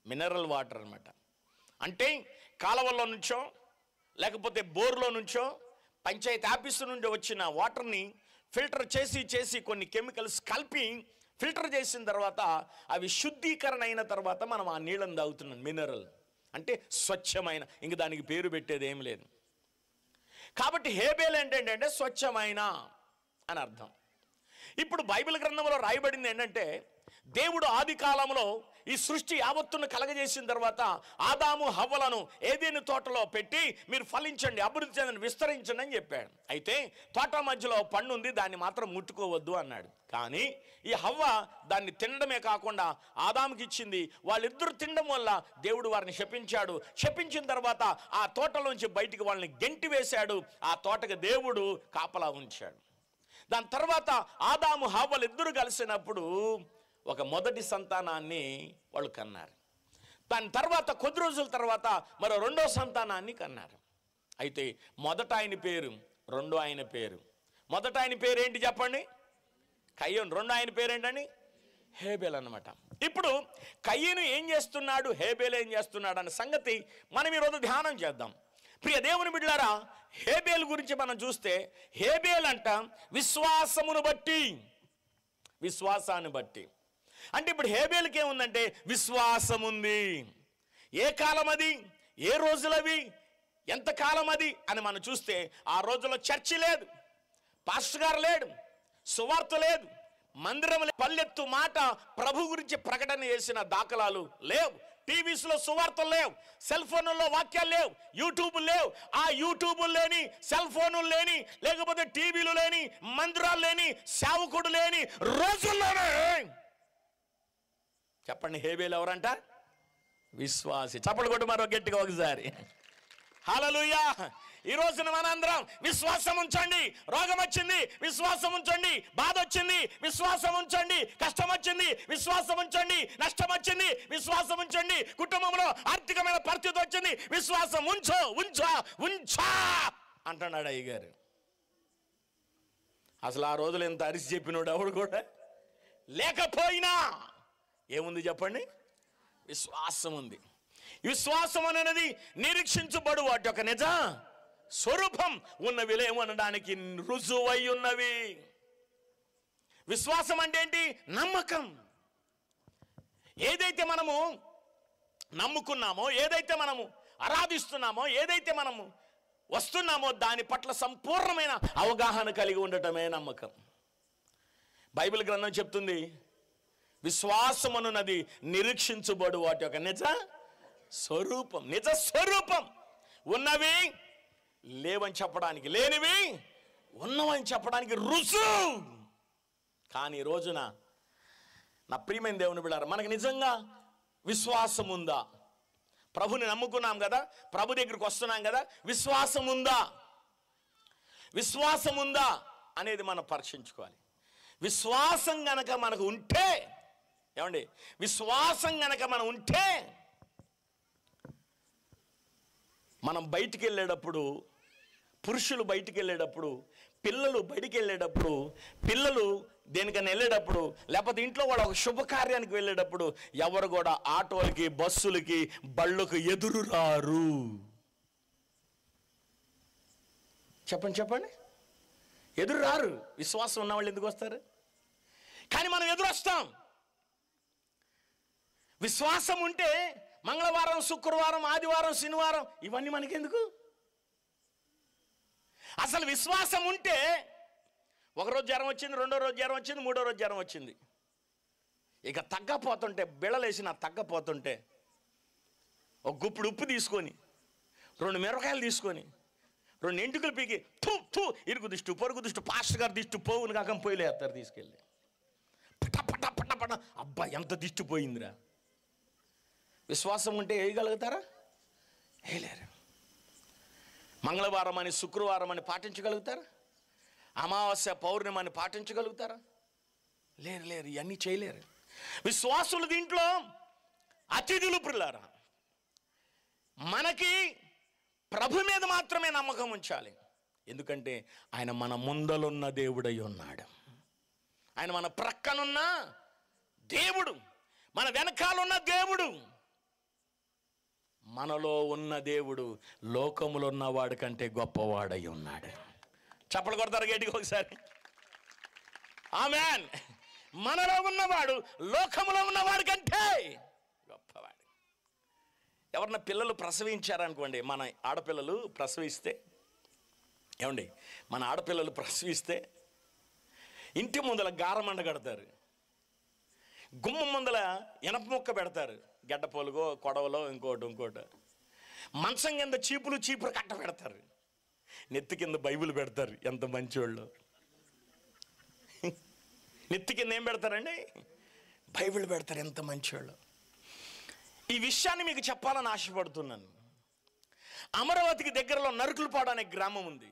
మినరల్ వాటర్ అన్నమాట. అంటే కాలువల్లో నుంచో లేకపోతే బోర్లో నుంచో పంచాయతీ ఆఫీసు నుండి వచ్చిన వాటర్ని ఫిల్టర్ చేసి కొన్ని కెమికల్స్ కలిపి ఫిల్టర్ చేసిన తర్వాత అవి శుద్ధీకరణ అయిన తర్వాత మనం ఆ నీళ్ళని తాగుతున్నాం. మినరల్ అంటే స్వచ్ఛమైన, ఇంక దానికి పేరు పెట్టేది ఏం లేదు. కాబట్టి హేబేల్ ఏంటంటే స్వచ్ఛమైన అని అర్థం. ఇప్పుడు బైబిల్ గ్రంథంలో రాయబడింది ఏంటంటే, దేవుడు ఆది కాలంలో ఈ సృష్టి యావత్తును కలగజేసిన తర్వాత ఆదాము హవ్వలను ఏదెను తోటలో పెట్టి మీరు ఫలించండి, అభివృద్ధి చెందండి, విస్తరించండి అని చెప్పాడు. అయితే తోట మధ్యలో పండు ఉంది, దాన్ని మాత్రం ముట్టుకోవద్దు అన్నాడు. కానీ ఈ హవ్వ దాన్ని తినడమే కాకుండా ఆదాముకి ఇచ్చింది. వాళ్ళిద్దరు తినడం వల్ల దేవుడు వారిని శపించాడు. శపించిన తర్వాత ఆ తోటలోంచి బయటికి వాళ్ళని గెంటి వేశాడు. ఆ తోటకి దేవుడు కాపలా ఉంచాడు. దాని తర్వాత ఆదాము హవ్వలు ఇద్దరు కలిసినప్పుడు ఒక మొదటి సంతానాన్ని వాళ్ళు కన్నారు. దాని తర్వాత కొద్ది రోజుల తర్వాత మరో రెండో సంతానాన్ని కన్నారు. అయితే మొదట ఆయన పేరు, రెండో ఆయన పేరు. మొదట ఆయన పేరు ఏంటి చెప్పండి? కయ్యూను. రెండో ఆయన పేరు ఏంటండి? హేబేల్ అన్నమాట. ఇప్పుడు కయ్యూను ఏం చేస్తున్నాడు, హేబేల్ ఏం చేస్తున్నాడు అన్న సంగతి మనం ఈరోజు ధ్యానం చేద్దాం. ప్రియ దేవుని బిడ్డలారా, హేబేల్ గురించి మనం చూస్తే, హేబేల్ అంట విశ్వాసమును బట్టి, విశ్వాసాన్ని బట్టి. అంటే ఇప్పుడు హేబేల్కి ఏముందంటే విశ్వాసం ఉంది. ఏ కాలం అది, ఏ రోజులవి, ఎంతకాలం అది అని మనం చూస్తే, ఆ రోజుల్లో చర్చి లేదు, పాస్టర్ గారు లేడు, సువార్త లేదు, మందిరం లేదు, పల్లెత్తు మాట ప్రభు గురించి ప్రకటన చేసిన దాఖలాలు లేవు, టీవీస్లో సువార్తలు లేవు, సెల్ ఫోన్లలో వాక్యాలు లేవు, యూట్యూబ్ లేవు. ఆ యూట్యూబ్ లేని, సెల్ ఫోన్లు లేని, లేకపోతే టీవీలు లేని, మందిరాలు లేని, సేవకుడు లేని రోజుల్లోనే చెప్పండి హేబేల్ ఎవరంట? విశ్వాసి. చప్పట్లు కొట్టు మరో గట్టిగా ఒకసారి. హల్లెలూయా. ఈ రోజున మనందరం విశ్వాసం ఉంచండి. రోగం వచ్చింది, విశ్వాసం ఉంచండి. బాధ వచ్చింది, విశ్వాసం ఉంచండి. కష్టం వచ్చింది, విశ్వాసం ఉంచండి. నష్టం వచ్చింది, విశ్వాసం ఉంచండి. కుటుంబంలో ఆర్థికమైన పరిస్థితి వచ్చింది, విశ్వాసం ఉంచో ఉంచా ఉంచా అంటున్నాడు అయ్యగారు. అసలు ఆ రోజులు ఎంత అరిసి చెప్పినోడు ఎవడు కూడా లేకపోయినా ఏముంది చెప్పండి? విశ్వాసం ఉంది. విశ్వాసం అనేది నిరీక్షించబడు వాటి యొక్క నిజ స్వరూపం ఉన్నవి లేవనడానికి రుజువై ఉన్నవి. విశ్వాసం అంటే ఏంటి? నమ్మకం. ఏదైతే మనము నమ్ముకున్నామో, ఏదైతే మనము ఆరాధిస్తున్నామో, ఏదైతే మనము వస్తున్నామో దాని పట్ల సంపూర్ణమైన అవగాహన కలిగి ఉండటమే నమ్మకం. బైబిల్ గ్రంథం చెప్తుంది, విశ్వాసమనున్నది నిరీక్షించబడు వాటి యొక్క నిజ స్వరూపం, నిజ స్వరూపం. ఉన్నవి లేవని చెప్పడానికి, లేనివి ఉన్నవని చెప్పడానికి రుజువు. కానీ ఈ రోజున నా ప్రియమైన దేవుని బిడ్డలారా, మనకు నిజంగా విశ్వాసం ఉందా? ప్రభుని నమ్ముకున్నాం కదా, ప్రభు దగ్గరికి వస్తున్నాం కదా, విశ్వాసం ఉందా? విశ్వాసం ఉందా అనేది మనం పరీక్షించుకోవాలి. విశ్వాసం గనక మనకు ఉంటే, ఏమండి, విశ్వాసం గనక మనం ఉంటే మనం బయటికి వెళ్ళేటప్పుడు, పురుషులు బయటికి వెళ్ళేటప్పుడు, పిల్లలు బయటికి వెళ్ళేటప్పుడు, పిల్లలు దేనికైనా వెళ్ళేటప్పుడు, లేకపోతే ఇంట్లో కూడా ఒక శుభకార్యానికి వెళ్ళేటప్పుడు ఎవరు కూడా ఆటోలకి, బస్సులకి, బళ్ళకు ఎదురు రారు. చెప్పండి, ఎదురు రారు. విశ్వాసం ఉన్న వాళ్ళు ఎందుకు వస్తారు? కానీ మనం ఎదురు వస్తాం. విశ్వాసం ఉంటే మంగళవారం, శుక్రవారం, ఆదివారం, శనివారం ఇవన్నీ మనకెందుకు? అసలు విశ్వాసం ఉంటే ఒకరోజు జ్వరం వచ్చింది, రెండో రోజు జ్వరం వచ్చింది, మూడో రోజు జ్వరం వచ్చింది, ఇక తగ్గపోతుంటే, బిళ్ళలేసిన తగ్గపోతుంటే ఒక గుప్పుడు ఉప్పు తీసుకొని, 2 మిరపకాయలు తీసుకొని, 2 ఎంటుకలు పీకి ఇరుగు దిష్టు, పొరుగు దిష్టు, పాస్టర్ గారు దిష్టు పోవును కాక పోయిలేస్తారు తీసుకెళ్ళి. పట పట పట పట, అబ్బా ఎంత దిష్టి పోయిందిరా. విశ్వాసం ఉంటే వేయగలుగుతారా? వేయలేరు. మంగళవారం అని, శుక్రవారం అని పాటించగలుగుతారా? అమావాస్య, పౌర్ణమి అని పాటించగలుగుతారా? లేరు. ఇవన్నీ చేయలేరు. విశ్వాసులు దీంట్లో అతిథులు. ప్రియులారా, మనకి ప్రభు మీద మాత్రమే నమ్మకం ఉంచాలి. ఎందుకంటే ఆయన మన ముందలున్న దేవుడై ఉన్నాడు. ఆయన మన ప్రక్కనున్న దేవుడు, మన వెనకాలన్న దేవుడు. మనలో ఉన్న దేవుడు లోకములో ఉన్నవాడి కంటే గొప్పవాడై ఉన్నాడు. చప్పలు కొడతారు గట్టిగా ఒకసారి? ఆమేన్. మనలో ఉన్నవాడు లోకములో ఉన్నవాడి కంటే గొప్పవాడు. ఎవరన్నా పిల్లలు ప్రసవించారనుకోండి, మన ఆడపిల్లలు ప్రసవిస్తే, ఏమండి, మన ఆడపిల్లలు ప్రసవిస్తే ఇంటి ముందల గారమండ కడతారు, గుమ్మం ముందల ఇనప ముక్క పెడతారు, గడ్డ పొలుగో, కొడవలో, ఇంకోటి. మంచం కింద చీపురు కట్ట పెడతారు, నెత్తి కింద బైబిల్ పెడతారు. ఎంత మంచివాళ్ళు. నెత్తి కింద ఏం పెడతారండి? బైబిల్ పెడతారు. ఎంత మంచివాళ్ళు. ఈ విషయాన్ని మీకు చెప్పాలని ఆశపడుతున్నాను. అమరావతికి దగ్గరలో నరుకులపాడు అనే గ్రామం ఉంది.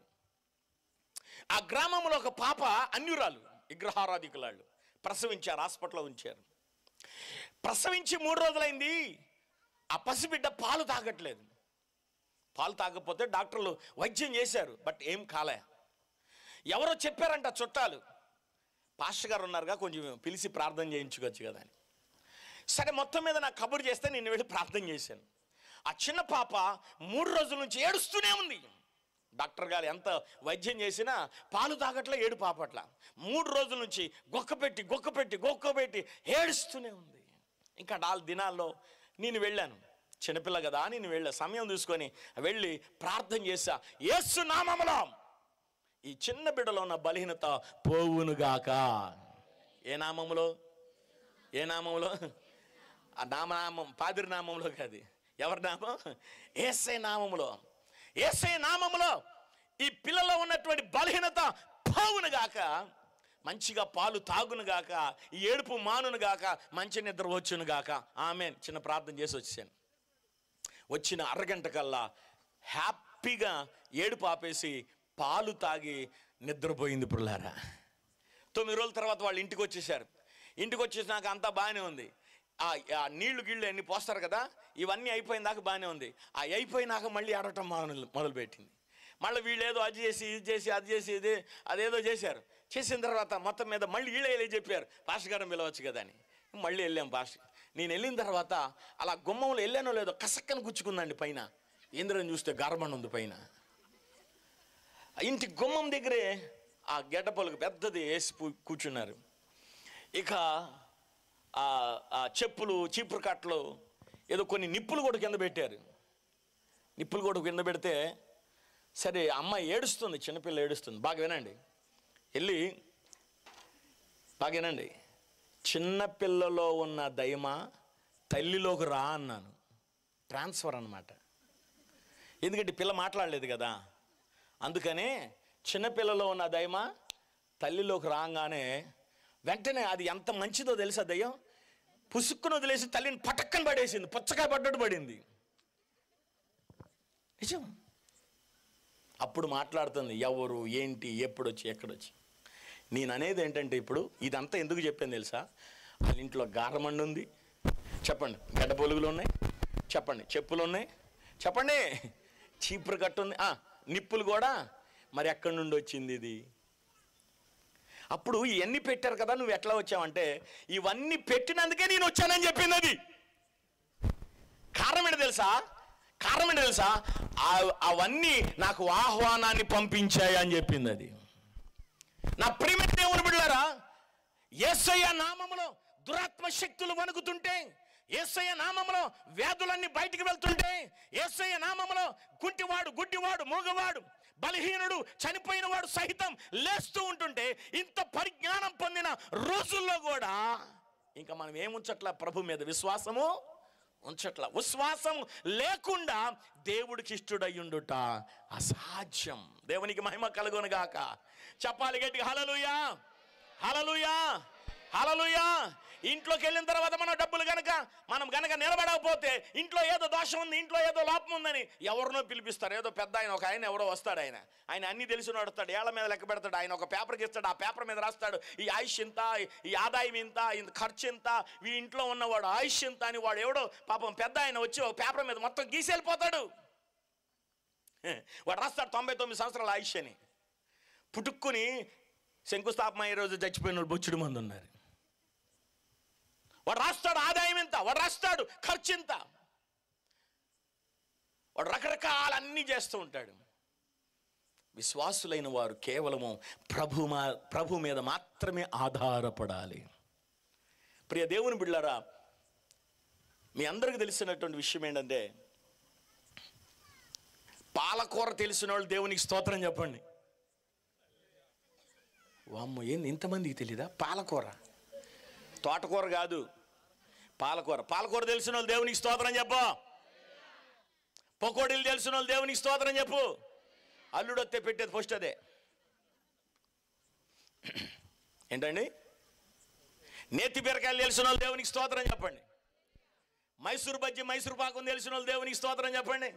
ఆ గ్రామంలో ఒక పాప అన్యురాలు, విగ్రహారాధికులాళ్ళు ప్రసవించారు, హాస్పిటల్లో ఉంచారు. ప్రసవించి 3 రోజులైంది. ఆ పసిబిడ్డ పాలు తాగట్లేదు. పాలు తాగకపోతే డాక్టర్లు వైద్యం చేశారు, బట్ ఏం కాలే. ఎవరో చెప్పారంట చుట్టాలు, పాస్టర్ గారు ఉన్నారుగా, కొంచెం పిలిచి ప్రార్థన చేయించుకోవచ్చు కదా అని. సరే, మొత్తం మీద నాకు కబురు చేస్తే నేను వెళ్ళి ప్రార్థన చేశాను. ఆ చిన్న పాప 3 రోజుల నుంచి ఏడుస్తూనే ఉంది. డాక్టర్ గారు ఎంత వైద్యం చేసినా పాలు తాగట్లే, ఏడు పాపట్ల. 3 రోజుల నుంచి గొక్కపెట్టి ఏడుస్తూనే ఉంది. ఇంకా 4 దినాల్లో నేను వెళ్ళాను. చిన్నపిల్ల కదా, నేను సమయం తీసుకొని వెళ్ళి ప్రార్థన చేశా. యేసు నామములో ఈ చిన్న బిడ్డలో ఉన్న బలహీనత పోవునుగాక. ఏ నామములో? ఆ నామనామం పాదిరి నామంలో కాదు. ఎవరి నామం? యేసయ్య నామములో. యేసయ్య నామములో ఈ పిల్లలో ఉన్నటువంటి బలహీనత పోవునుగాక, మంచిగా పాలు తాగునుగాక, ఈ ఏడుపు మానునుగాక, మంచి నిద్ర వచ్చునుగాక. ఆమేన్. చిన్న ప్రార్థన చేసి వచ్చాను. వచ్చిన అరగంట కల్లా హ్యాపీగా ఏడుపు ఆపేసి పాలు తాగి నిద్రపోయింది. పుల్లారా, 9 రోజుల తర్వాత వాళ్ళు ఇంటికి వచ్చేసారు. ఇంటికి వచ్చేసినాక అంతా బాగానే ఉంది. ఆ నీళ్లు గిళ్ళు అన్నీ పోస్తారు కదా, ఇవన్నీ అయిపోయిన దాకా బాగానే ఉంది. ఆ అయిపోయినాక మళ్ళీ ఆడటం మొదలుపెట్టింది. మళ్ళీ వీళ్ళు ఏదో అది చేసి ఇది అదేదో చేశారు. చేసిన తర్వాత మొత్తం మీద మళ్ళీ వీళ్ళే చెప్పారు, పాస్టర్ గారిని పిలవచ్చు కదా అని. మళ్ళీ వెళ్ళాం. పాస్టర్ నేను వెళ్ళిన తర్వాత అలా గుమ్మంలో వెళ్ళానో లేదో కసక్కని గుచ్చుకుందండి పైన. ఇంద్రని చూస్తే గారబండ ఉంది పైన. ఇంటి గుమ్మం దగ్గరే ఆ గెడ్డపలుకు పెద్దది వేసి కూర్చున్నారు. ఇక ఆ చెప్పులు, చీపురు కట్టలు, ఏదో కొన్ని నిప్పులు కూడా కింద పెట్టారు. నిప్పులు కూడా కింద పెడితే సరే, అమ్మాయి ఏడుస్తుంది, చిన్నపిల్ల ఏడుస్తుంది. బాగా వినండి, బాగా వినండి. చిన్నపిల్లలో ఉన్న దయమా తల్లిలోకి రా అన్నాను. ట్రాన్స్ఫర్ అన్నమాట. ఎందుకంటే పిల్ల మాట్లాడలేదు కదా, అందుకనే చిన్నపిల్లలో ఉన్న దయ్యమ తల్లిలోకి రాగానే వెంటనే అది ఎంత మంచిదో తెలుసా, దయ్యం పుసుక్కును వదిలేసి తల్లిని పటక్కన పడేసింది, పుచ్చకాయ పడ్డట్టు పడింది. నిజం. అప్పుడు మాట్లాడుతుంది ఎవరు ఏంటి ఎప్పుడొచ్చి ఎక్కడొచ్చి. నేను అనేది ఏంటంటే ఇప్పుడు ఇదంతా ఎందుకు చెప్పాను తెలుసా, వాళ్ళ ఇంట్లో గారమండి ఉంది చెప్పండి, గడ్డ పొలుగులు ఉన్నాయి చెప్పండి, చెప్పులు ఉన్నాయి చెప్పండి, చీపురు కట్టు ఉంది, నిప్పులు కూడా. మరి ఎక్కడి నుండి వచ్చింది ఇది? అప్పుడు ఇవన్నీ పెట్టారు కదా, నువ్వు ఎట్లా వచ్చావంటే ఇవన్నీ పెట్టినందుకే నేను వచ్చానని చెప్పింది. అది కారణం ఏంటి తెలుసా, కారణం ఏంటి తెలుసా, అవన్నీ నాకు ఆహ్వానాన్ని పంపించాయి అని చెప్పింది. అది నా ప్రియమైన దేవుని బిడ్డలారా, యేసయ్య నామములో దురాత్మ శక్తులు వణుకుతుంటే, యేసయ్య నామములో వ్యాధులన్నీ బయటికి వెళ్తుంటే, యేసయ్య నామములో కుంటివాడు గుడ్డివాడు మూగవాడు బలహీనుడు చనిపోయిన వాడు సహితం లేస్తూ ఉంటుంటే, ఇంత పరిజ్ఞానం పొందిన రోజుల్లో కూడా ఇంకా మనం ఏముంచట్లా, ప్రభు మీద విశ్వాసము ఉంచట్లా. విశ్వాసం లేకుండా దేవుడికి ఇష్టడయ్యుండుట అసాధ్యం. దేవునికి మహిమ కలుగును గాక. చెప్పాలి గట్టిగా హల్లెలూయా, హల్లెలూయా, హల్లెలూయా. ఇంట్లోకి వెళ్ళిన తర్వాత మనం గనక నిలబడకపోతే ఇంట్లో ఏదో దోషం ఉంది, ఇంట్లో ఏదో లోపం ఉందని ఎవరినో పిలిపిస్తారు. ఏదో పెద్ద ఆయన, ఒక ఆయన ఎవరో వస్తాడు, ఆయన అన్ని తెలిసిన వస్తాడు, ఏళ్ల మీద లెక్క పెడతాడు, ఆయన ఒక పేపర్కి ఇస్తాడు, ఆ పేపర్ మీద రాస్తాడు ఈ ఆయుష్ ఇంత, ఈ ఆదాయం ఇంత, ఇంత ఖర్చు ఇంత, ఈ ఇంట్లో ఉన్నవాడు ఆయుష్ ఇంత అని. వాడు ఎవడో పాపం పెద్ద ఆయన వచ్చి ఒక పేపర్ మీద మొత్తం గీసి వెళ్ళిపోతాడు. వాడు రాస్తాడు 99 సంవత్సరాల ఆయుష్ అని. పుట్టుక్కుని శంకుస్థాపన అయ్యే రోజు చచ్చిపోయిన వాళ్ళు బొచ్చుడు మంది ఉన్నారు. వాడు రాస్తాడు ఆదాయం ఎంత, వాడు రాస్తాడు ఖర్చు ఎంత, వాడు రకరకాలన్నీ చేస్తూ ఉంటాడు. విశ్వాసులైన వారు కేవలము ప్రభు మీద మాత్రమే ఆధారపడాలి. ప్రియ దేవుని బిడ్డలారా, మీ అందరికీ తెలిసినటువంటి విషయం ఏంటంటే, పాలకూర తెలిసిన వాళ్ళు దేవునికి స్తోత్రం చెప్పండి. వామ్మో, ఏంది ఇంతమందికి తెలీదా? పాలకూర, తోటకూర కాదు, పాలకూర. పాలకూర తెలిసిన వాళ్ళు దేవునికి స్తోత్రం చెప్పు. పకోడీలు తెలిసిన వాళ్ళు దేవునికి స్తోత్రం చెప్పు. అల్లుడు వస్తే పెట్టేది ఫస్ట్ అదే ఏంటండి. నేతి బీరకాయలు తెలిసిన వాళ్ళు దేవునికి స్తోత్రం చెప్పండి. మైసూరు బజ్జి మైసూరు పాకం తెలిసిన వాళ్ళు దేవునికి స్తోత్రం చెప్పండి.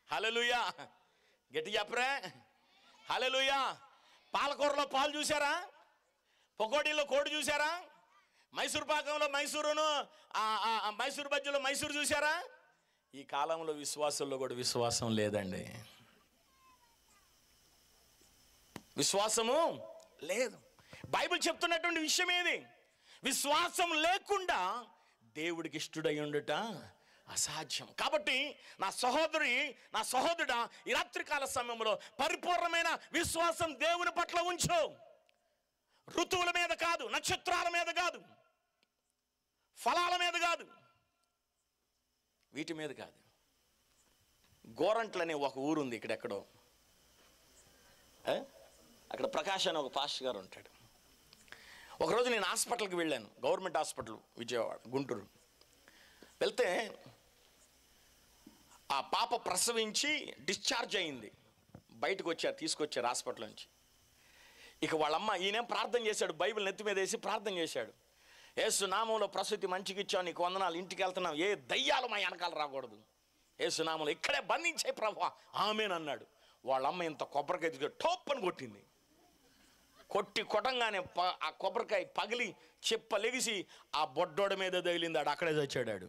హల్లెలూయా, గట్టి చెప్పరే హల్లెలూయా. పాలకూరలో పాలు చూసారా? పకోడీలో కోడి చూసారా? మైసూరు పాకంలో మైసూరును, మైసూరు బజ్జీలో మైసూరు చూసారా? ఈ కాలంలో విశ్వాసంలో కూడా విశ్వాసం లేదండి. విశ్వాసము లేదు. బైబిల్ చెప్తున్నటువంటి విషయం ఏది? విశ్వాసం లేకుండా దేవుడికి ఇష్టడై ఉండుట అసాధ్యం. కాబట్టి నా సహోదరుడా, ఈ రాత్రికాల సమయంలో పరిపూర్ణమైన విశ్వాసం దేవుని పట్ల ఉంచు. ఋతువుల మీద కాదు, నక్షత్రాల మీద కాదు, ఫలాల మీద కాదు, వీటి మీద కాదు. గోరంట్లనే ఒక ఊరుంది ఇక్కడెక్కడో, అక్కడ ప్రకాష్ అని ఒక పాస్టర్ గారు ఉంటాడు. ఒకరోజు నేను హాస్పిటల్కి వెళ్ళాను, గవర్నమెంట్ హాస్పిటల్ విజయవాడ, గుంటూరు. వెళ్తే ఆ పాప ప్రసవించి డిశ్చార్జ్ అయింది, బయటకు తీసుకొచ్చారు హాస్పిటల్ నుంచి. ఇక వాళ్ళమ్మ, ఈయనేం ప్రార్థన చేశాడు, బైబిల్ నెత్తి మీద వేసి ప్రార్థన చేశాడు. యేసు నామంలో ప్రసూతి మంచిగా ఇచ్చావు, నీకు వందనాలు, ఇంటికి వెళ్తున్నావు, ఏ దయ్యాలు మా వెనకాల రాకూడదు, యేసు నామంలో ఇక్కడే బంధించే ప్రభువా, ఆమేన్ అన్నాడు. వాళ్ళమ్మ ఇంత కొబ్బరికాయ టోప్ అని కొట్టింది. కొట్టంగానే ఆ కొబ్బరికాయ పగిలి చెప్పలెగిసి ఆ బొడ్డోడ మీద తగిలింది, ఆడు అక్కడే చచ్చాడు.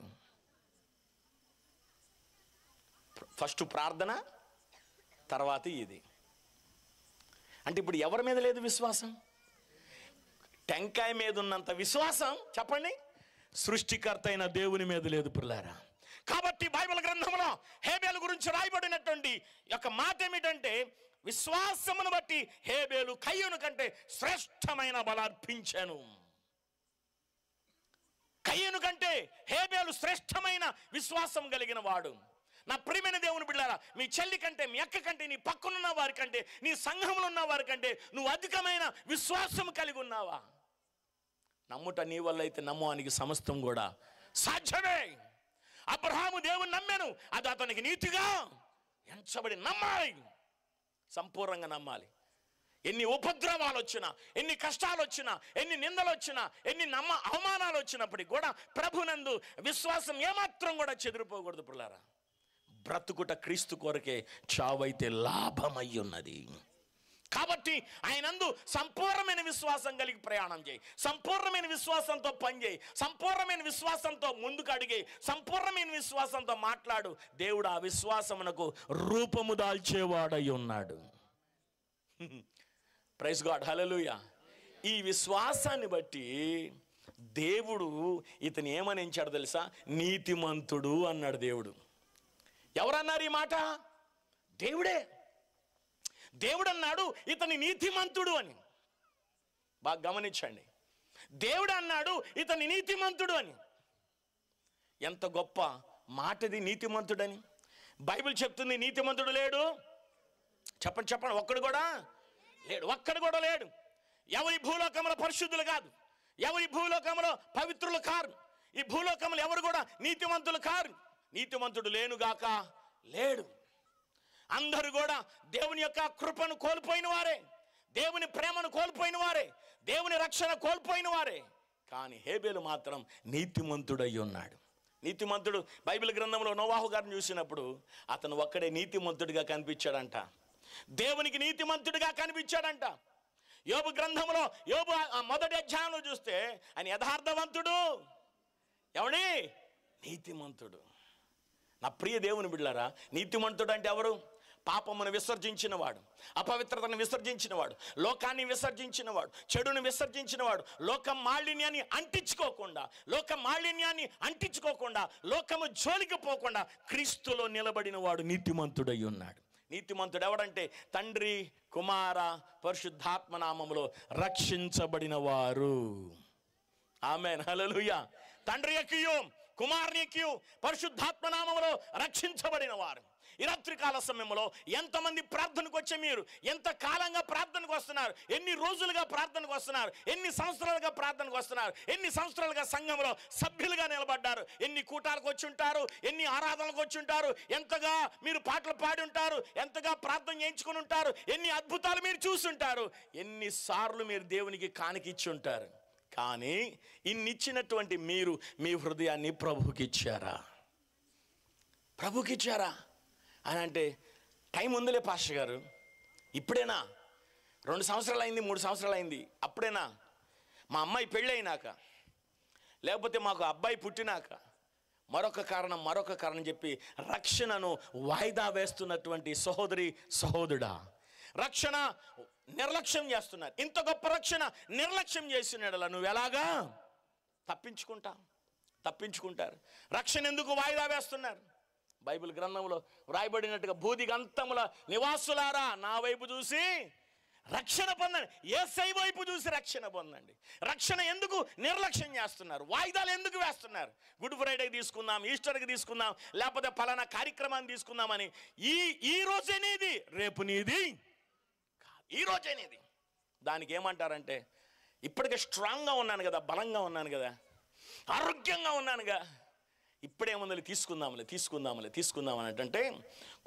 ఫస్ట్ ప్రార్థన, తర్వాత ఇది. అంటే ఇప్పుడు ఎవరి మీద లేదు విశ్వాసం? టెంకాయ మీద ఉన్నంత విశ్వాసం చెప్పండి సృష్టికర్త అయిన దేవుని మీద లేదు పిల్లారా. కాబట్టి బైబిల్ గ్రంథంలో హేబేలు గురించి రాయబడినటువంటి యొక్క మాట ఏమిటంటే, విశ్వాసమును బట్టి హేబేలు కయ్యూను కంటే శ్రేష్టమైన బలార్పించాను. కయ్యూను కంటే హేబేలు శ్రేష్టమైన విశ్వాసం కలిగిన వాడు. నా ప్రియమైన దేవుని బిడ్డలారా, మీ చెల్లి కంటే, మీ అక్క కంటే, నీ పక్కనున్న వారి కంటే, నీ సంఘంలో ఉన్న వారి కంటే నువ్వు అధికమైన విశ్వాసం కలిగి ఉన్నావా? నమ్ముట నీ వల్ల అయితే నమ్మువానికి సమస్తం కూడా సాధ్యమే. అబ్రహాము దేవుని నమ్మాను, అది అతనికి నీతిగా ఎంచబడి. నమ్మాలి, సంపూర్ణంగా నమ్మాలి. ఎన్ని ఉపద్రవాలు వచ్చినా, ఎన్ని కష్టాలు వచ్చినా, ఎన్ని నిందలు వచ్చినా, ఎన్ని అవమానాలు వచ్చినప్పటికీ కూడా ప్రభునందు విశ్వాసం ఏమాత్రం కూడా చెదిరిపోకూడదు పిల్లారా. బ్రతుకుట క్రీస్తు కొరకే, చావైతే లాభమై ఉన్నది. కాబట్టి ఆయనందు సంపూర్ణమైన విశ్వాసం కలిగి ప్రయాణం చేయి, సంపూర్ణమైన విశ్వాసంతో పనిచేయి, సంపూర్ణమైన విశ్వాసంతో ముందుకు అడిగి, సంపూర్ణమైన విశ్వాసంతో మాట్లాడు. దేవుడు ఆ విశ్వాసమునకు రూపము దాల్చేవాడై ఉన్నాడు. ప్రైజ్ గాడ్, హల్లెలూయా. ఈ విశ్వాసాన్ని బట్టి దేవుడు ఇతను ఏమని ఎంచాడు తెలుసా? నీతిమంతుడు అన్నాడు దేవుడు. ఎవరన్నారు ఈ మాట? దేవుడే. దేవుడు అన్నాడు ఇతని నీతిమంతుడు అని. బాగా గమనించండి, దేవుడు అన్నాడు ఇతని నీతిమంతుడు అని. ఎంత గొప్ప మాటది, నీతిమంతుడని. బైబిల్ చెప్తుంది నీతిమంతుడు లేడు. చెప్పండి చెప్పండి, ఒక్కడు కూడా లేడు, ఒక్కడు కూడా లేడు. ఎవరి భూలోకంలో పరిశుద్ధులు కాదు, ఎవరి భూలోకంలో పవిత్రులు కారు, ఈ భూలోకంలో ఎవరు కూడా నీతిమంతులు కారు. నీతిమంతుడు లేనుగాక లేడు. అందరూ కూడా దేవుని యొక్క కృపను కోల్పోయిన వారే, దేవుని ప్రేమను కోల్పోయిన వారే, దేవుని రక్షణ కోల్పోయిన వారే. కానీ హేబేలు మాత్రం నీతిమంతుడై ఉన్నాడు. నీతిమంతుడు బైబిల్ గ్రంథంలో నోవాహు గారిని చూసినప్పుడు అతను ఒక్కడే నీతిమంతుడిగా కనిపించాడంట, దేవునికి నీతిమంతుడిగా కనిపించాడంట. యోబు గ్రంథంలో, యోబు మొదటి అధ్యాయంలో చూస్తే ఆయన యథార్థవంతుడు, ఎవడి నీతిమంతుడు. నా ప్రియ దేవుని బిడ్డలారా, నీతిమంతుడు అంటే ఎవరు? పాపమును విసర్జించినవాడు, అపవిత్రతను విసర్జించినవాడు, లోకాన్ని విసర్జించినవాడు, చెడును విసర్జించినవాడు, లోకం మాలిన్యాన్ని అంటించుకోకుండా లోకము జోలికి పోకుండా క్రీస్తులో నిలబడిన వాడు నీతిమంతుడై ఉన్నాడు. నీతిమంతుడు ఎవడంటే తండ్రి, కుమార, పరిశుద్ధాత్మ నామములో రక్షించబడిన వారు. ఆమేన్, హల్లెలూయా. తండ్రి ఎక్కియు, కుమారుని ఎక్కియు, పరిశుద్ధాత్మ నామములో రక్షించబడిన వారు. ఈ రాత్రికాల సమయంలో ఎంతమంది ప్రార్థనకు వచ్చే మీరు ఎంత కాలంగా ప్రార్థనకు వస్తున్నారు? ఎన్ని రోజులుగా ప్రార్థనకు వస్తున్నారు? ఎన్ని సంవత్సరాలుగా ప్రార్థనకు వస్తున్నారు? ఎన్ని సంవత్సరాలుగా సంఘంలో సభ్యులుగా నిలబడ్డారు? ఎన్ని కూటాలకు వచ్చి ఉంటారు? ఎన్ని ఆరాధనలకు వచ్చి ఉంటారు? ఎంతగా మీరు పాటలు పాడి ఉంటారు? ఎంతగా ప్రార్థన చేయించుకుని ఉంటారు? ఎన్ని అద్భుతాలు మీరు చూసుంటారు? ఎన్నిసార్లు మీరు దేవునికి కానుకిచ్చి ఉంటారు? కానీ ఇన్నిచ్చినటువంటి మీరు మీ హృదయాన్ని ప్రభుకిచ్చారా? ప్రభుకిచ్చారా అని అంటే టైం ఉందిలే పాస్టర్ గారు, ఇప్పుడేనా? 2 సంవత్సరాలు అయింది, 3 సంవత్సరాలు అయింది, అప్పుడేనా? మా అమ్మాయి పెళ్ళి అయినాక, లేకపోతే మాకు అబ్బాయి పుట్టినాక, మరొక కారణం చెప్పి రక్షణను వాయిదా వేస్తున్నటువంటి సహోదరి సహోదరుడా, రక్షణ నిర్లక్ష్యం చేస్తున్నారు. ఇంత గొప్ప రక్షణ నిర్లక్ష్యం చేసినాడలా నువ్వు ఎలాగా తప్పించుకుంటారు? రక్షణ ఎందుకు వాయిదా వేస్తున్నారు? బైబిల్ గ్రంథంలో వ్రాయబడినట్టుగా భూదిగంతముల నివాసులారా నా వైపు చూసి రక్షణ పొందండి, యేసయ్య వైపు చూసి రక్షణ పొందండి. రక్షణ ఎందుకు నిర్లక్ష్యం చేస్తున్నారు? వాయిదాలు ఎందుకు వేస్తున్నారు? గుడ్ ఫ్రైడేకి తీసుకుందాం, ఈస్టర్కి తీసుకుందాం, లేకపోతే పలానా కార్యక్రమాన్ని తీసుకుందామని. ఈ రోజే నీది, రేపు నీది, ఈ రోజే నీది. దానికి ఏమంటారంటే, ఇప్పటికే స్ట్రాంగ్గా ఉన్నాను కదా, బలంగా ఉన్నాను కదా, ఆరోగ్యంగా ఉన్నానుగా, ఇప్పుడేముందని తీసుకుందామని అంటే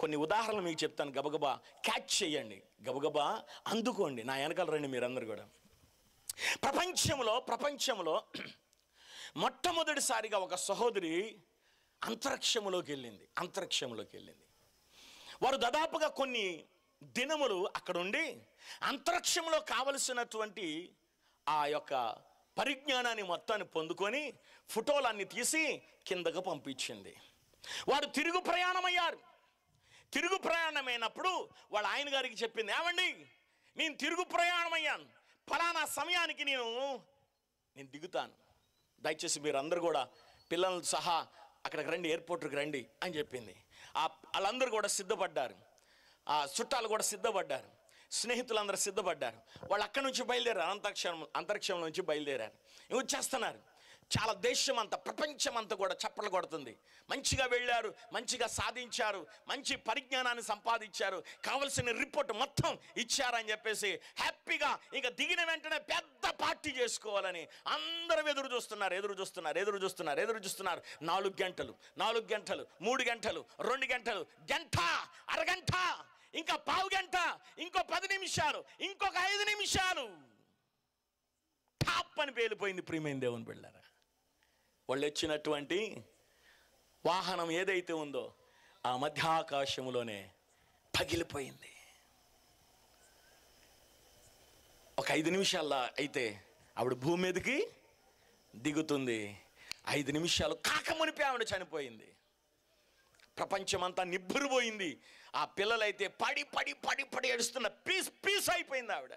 కొన్ని ఉదాహరణలు మీకు చెప్తాను. గబగబా క్యాచ్ చేయండి, గబగబా అందుకోండి, నా వెనకాల రండి మీరందరూ కూడా. ప్రపంచంలో మొట్టమొదటిసారిగా ఒక సహోదరి అంతరిక్షంలోకి వెళ్ళింది. వారు దాదాపుగా కొన్ని దినములు అక్కడ ఉండి అంతరిక్షంలో కావలసినటువంటి ఆ యొక్క పరిజ్ఞానాన్ని మొత్తాన్ని పొందుకొని ఫోటోలన్నీ తీసి కిందకు పంపించింది. వారు తిరుగు ప్రయాణమైనప్పుడు వాళ్ళ ఆయన గారికి చెప్పింది, ఏమండి నేను తిరుగు ప్రయాణమయ్యాను, ఫలానా సమయానికి నేను దిగుతాను, దయచేసి మీరు అందరూ కూడా పిల్లలు సహా అక్కడికి రండి, ఎయిర్పోర్ట్కి రండి అని చెప్పింది. వాళ్ళందరూ కూడా సిద్ధపడ్డారు, ఆ చుట్టాలు కూడా సిద్ధపడ్డారు, స్నేహితులందరూ సిద్ధపడ్డారు. వాళ్ళు అక్కడి నుంచి బయలుదేరారు, అంతరిక్షం నుంచి బయలుదేరారు, వచ్చేస్తున్నారు. చాలా దేశం అంతా, ప్రపంచం అంతా కూడా చప్పట్లు కొడుతుంది. మంచిగా వెళ్ళారు, మంచిగా సాధించారు, మంచి పరిజ్ఞానాన్ని సంపాదించారు, కావలసిన రిపోర్ట్ మొత్తం ఇచ్చారని చెప్పేసి హ్యాపీగా ఇంకా దిగిన వెంటనే పెద్ద పార్టీ చేసుకోవాలని అందరూ ఎదురు చూస్తున్నారు. 4 గంటలు, 3 గంటలు, 2 గంటలు, గంట, అరగంట, ఇంకా పావు గంట, ఇంకో 10 నిమిషాలు, ఇంకొక 5 నిమిషాలు, టాప్ అని పేలిపోయింది. ప్రియమైన దేవుని బిడ్డలారా, వాళ్ళు వచ్చినటువంటి వాహనం ఏదైతే ఉందో ఆ మధ్యాకాశములోనే పగిలిపోయింది. ఒక 5 నిమిషాల్లో అయితే ఆవిడ భూమి మీదకి దిగుతుంది. 5 నిమిషాలు కాకమునిపే ఆవిడ చనిపోయింది. ప్రపంచమంతా నిబ్బురుపోయింది. ఆ పిల్లలైతే పడి పడి పడి పడి ఏడుస్తున్న పీస్ అయిపోయింది ఆవిడ.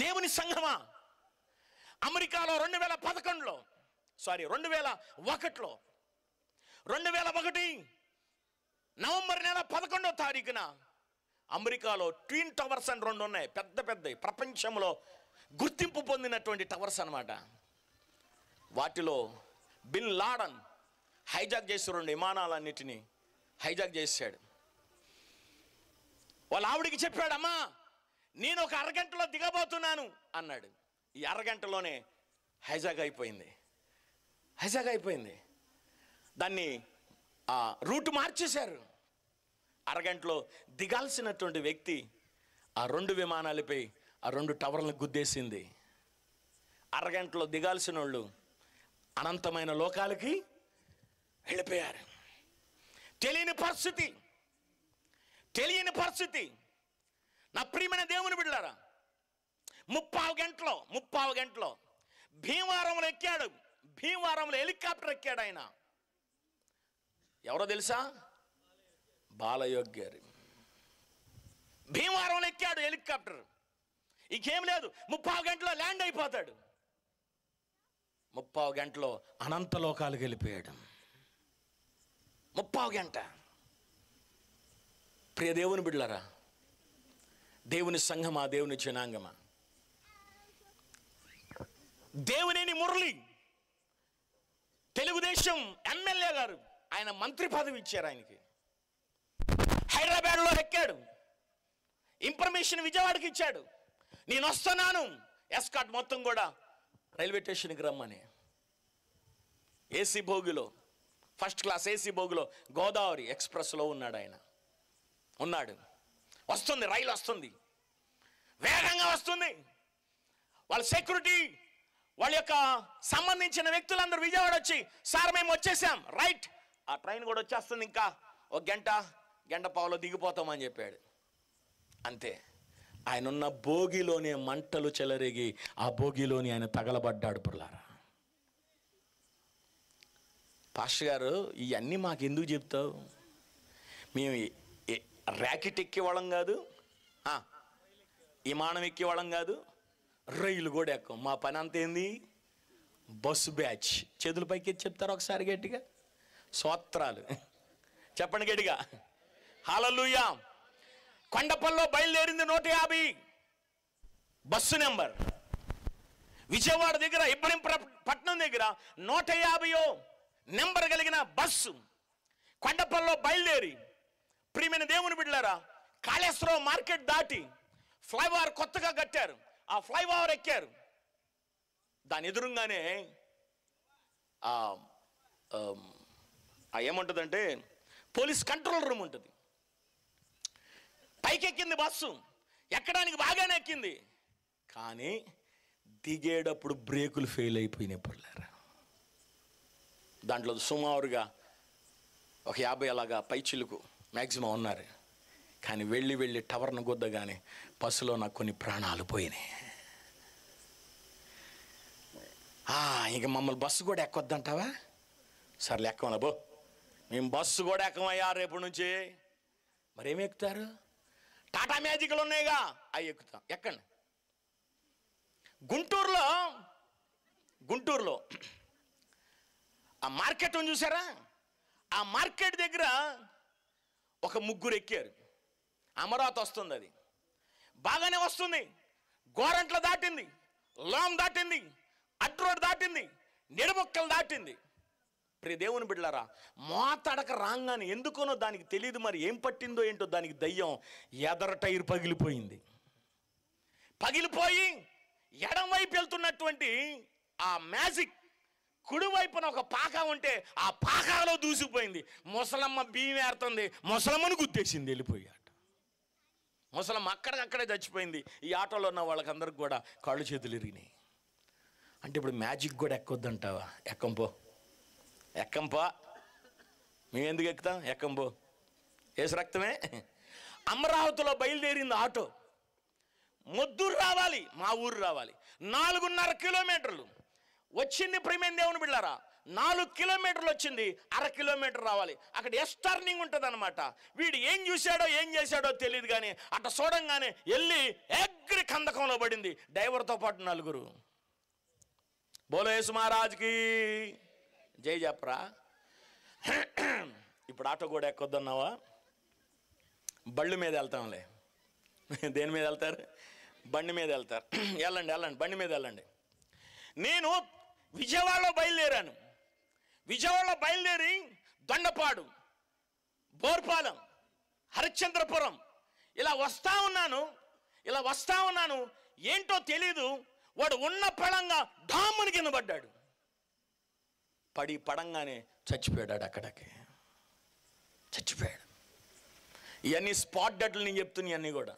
దేవుని సంఘమా, అమెరికాలో 2001 నవంబర్ నెల 11వ తారీఖున అమెరికాలో ట్విన్ టవర్స్ అని 2 ఉన్నాయి, పెద్ద పెద్దవి, ప్రపంచంలో గుర్తింపు పొందినటువంటి టవర్స్ అన్నమాట. వాటిలో బిన్ లాడన్ హైజాక్ చేసి 2 విమానాలన్నిటినీ హైజాక్ చేశాడు. వాళ్ళ ఆవిడికి చెప్పాడు, అమ్మా నేను ఒక అరగంటలో దిగబోతున్నాను అన్నాడు. ఈ అరగంటలోనే హైజాక్ అయిపోయింది. దాన్ని రూట్ మార్చేశారు. అరగంటలో దిగాల్సినటువంటి వ్యక్తి ఆ 2 విమానాలపై ఆ 2 టవర్లను గుద్దేసింది. అరగంటలో దిగాల్సిన వాళ్ళు అనంతమైన లోకాలకి వెళ్ళిపోయారు. తెలియని పరిస్థితి. నా ప్రియమైన దేవుని బిడ్డలారా, 30 గంటలో భీమవరంలో ఎక్కాడు. భీమవరంలో హెలికాప్టర్ ఎక్కాడు ఆయన. ఎవరో తెలుసా? బాలయోగి గారు. భీమవరంలో ఎక్కాడు హెలికాప్టర్. ఇంకేం లేదు, 30 గంటలో ల్యాండ్ అయిపోతాడు. 30 గంటలో అనంత లోకాలకు వెళ్ళిపోయాడు. 30 గంట. ప్రియ దేవుని బిడ్డలారా, దేవుని సంఘమా, దేవుని జనాంగమా, దేవునేని మురళి తెలుగుదేశం ఎమ్మెల్యే గారు, ఆయన మంత్రి పదవి ఇచ్చారు ఆయనకి. హైదరాబాద్లో ఎక్కాడు, ఇన్ఫర్మేషన్ విజయవాడకి ఇచ్చాడు. నేను వస్తున్నాను, ఎస్కాట్ మొత్తం కూడా రైల్వే స్టేషన్కి రమ్మని. ఏసీ భోగిలో, ఫస్ట్ క్లాస్ ఏసీ భోగిలో గోదావరి ఎక్స్ప్రెస్లో ఉన్నాడు ఆయన. వస్తుంది, రైలు వస్తుంది, వేగంగా వస్తుంది. వాళ్ళ సెక్యూరిటీ, వాళ్ళ యొక్క సంబంధించిన వ్యక్తులందరూ విజయవాడ వచ్చి, సార్ మేము వచ్చేసాం, రైట్, ఆ ట్రైన్ కూడా వచ్చేస్తుంది, ఇంకా ఒక గంట పావులో దిగిపోతామని చెప్పాడు. అంతే, ఆయన ఉన్న భోగిలోనే మంటలు చెలరేగి ఆ భోగిలోని ఆయన తగలబడ్డాడు. పుల్లారా, పాస్టర్ గారు ఇవన్నీ మాకు ఎందుకు చెప్తావు? మేము ర్యాకెట్ ఎక్కేవాళ్ళం కాదు, విమానం ఎక్కేవాళ్ళం కాదు, రైలు కూడా ఎక్కం. మా పని అంత ఏంది? Bus batch. చేతుల పైకి ఎత్తి చెప్తారు ఒకసారి గట్టిగా, స్తోత్రాలు చెప్పండి గట్టిగా, హల్లెలూయా. కొండపల్లిలో బయలుదేరింది 150 బస్సు నెంబర్. విజయవాడ దగ్గర ఇబ్రహీంపట్నం దగ్గర 150 నెంబర్ కలిగిన బస్సు కొండపల్లిలో బయలుదేరి, ప్రియమైన దేవుని బిడ్డలారా, కాళేశ్వరం మార్కెట్ దాటి ఫ్లైఓవర్ కొత్తగా కట్టారు, ఆ ఫ్లైఓవర్ ఎక్కారు. దాని ఎదురుగానే ఏముంటుందంటే పోలీస్ కంట్రోల్ రూమ్ ఉంటుంది. పైకి ఎక్కింది బస్సు, ఎక్కడానికి బాగానే ఎక్కింది, కానీ దిగేటప్పుడు బ్రేకులు ఫెయిల్ అయిపోయినాయి. పుల్లారా, దాంట్లో సుమారుగా ఒక 50 అలాగా పైచిలుకు మ్యాక్సిమం ఉన్నారు. కానీ వెళ్ళి టవర్ను గుద్దగానే బస్సులో నాకు కొన్ని ప్రాణాలు పోయినాయి. ఇక మమ్మల్ని బస్సు కూడా ఎక్కొద్దంటావా? సర్లే ఎక్కమన్నా బో, మేము బస్సు కూడా ఎక్కమయ్యా రేపు నుంచి. మరేమి ఎక్కుతారు? టాటా మ్యాజిక్లు ఉన్నాయిగా, అవి ఎక్కుతాం. ఎక్కండి. గుంటూరులో ఆ మార్కెట్ ఉంది చూసారా, ఆ మార్కెట్ దగ్గర ఒక 3 ఎక్కారు. అమరావతి వస్తుంది, అది బాగానే వస్తుంది. గోరంట్ల దాటింది, లోం దాటింది, అడ్రోడ్ దాటింది, నిడమొక్కలు దాటింది. ప్రియ దేవుని బిడ్డలారా, మోతడక రాగానే ఎందుకోనో దానికి తెలియదు, మరి ఏం పట్టిందో ఏంటో దానికి దయ్యం, ఎదర టైర్ పగిలిపోయింది. పగిలిపోయి ఎడం వైపు వెళ్తున్నటువంటి ఆ మ్యాజిక్ కుడివైపున ఒక పాక ఉంటే ఆ పాకాలో దూసిపోయింది. ముసలమ్మ బియ్యం ఏరుతుంది, ముసలమ్మను గుద్దేసింది, వెళ్ళిపోయాడు. ముసలమ్మ అక్కడికక్కడే చచ్చిపోయింది. ఈ ఆటోలో ఉన్న వాళ్ళకందరికి కూడా కాళ్ళు చేతులు ఇరిగినాయి. అంటే ఇప్పుడు మ్యాజిక్ కూడా ఎక్కొద్దంటావా? ఎక్కంపో, ఎక్కంపో. మేము ఎందుకు ఎక్కుతాం? ఎక్కంపో, ఏసు రక్తమే. అమరావతిలో బయలుదేరింది ఆటో. మొద్దూరు రావాలి, మా ఊరు రావాలి, 4.5 కిలోమీటర్లు వచ్చింది. ప్రియమైన దేవుని బిడ్డలారా, 4 కిలోమీటర్లు వచ్చింది, 1/2 కిలోమీటర్ రావాలి. అక్కడ ఎస్ టర్నింగ్ ఉంటుంది అనమాట. వీడు ఏం చూశాడో ఏం చేశాడో తెలియదు, కానీ అట్లా చూడంగానే వెళ్ళి ఎగ్రి కందకంలో పడింది, డ్రైవర్తో పాటు 4. బోలో యేసు మహారాజ్కి జై చెప్పరా. ఇప్పుడు ఆటో కూడా ఎక్కొద్దన్నావా? బళ్ళు మీద వెళ్తాంలే. దేని మీద వెళ్తారు? బండి మీద వెళ్తారు. వెళ్ళండి వెళ్ళండి, బండి మీద వెళ్ళండి. నేను విజయవాడలో బయలుదేరాను. విజయవాడలో బయలుదేరి దొండపాడు, బోర్పాలెం, హరిశ్చంద్రపురం ఇలా వస్తా ఉన్నాను. ఏంటో తెలీదు, వాడు ఉన్న పడంగా డాముని కింద పడ్డాడు. పడంగానే చచ్చిపోయాడు. అక్కడికి చచ్చిపోయాడు. ఇవన్నీ స్పాట్ డెడ్లు నేను చెప్తున్నా. ఇవన్నీ కూడా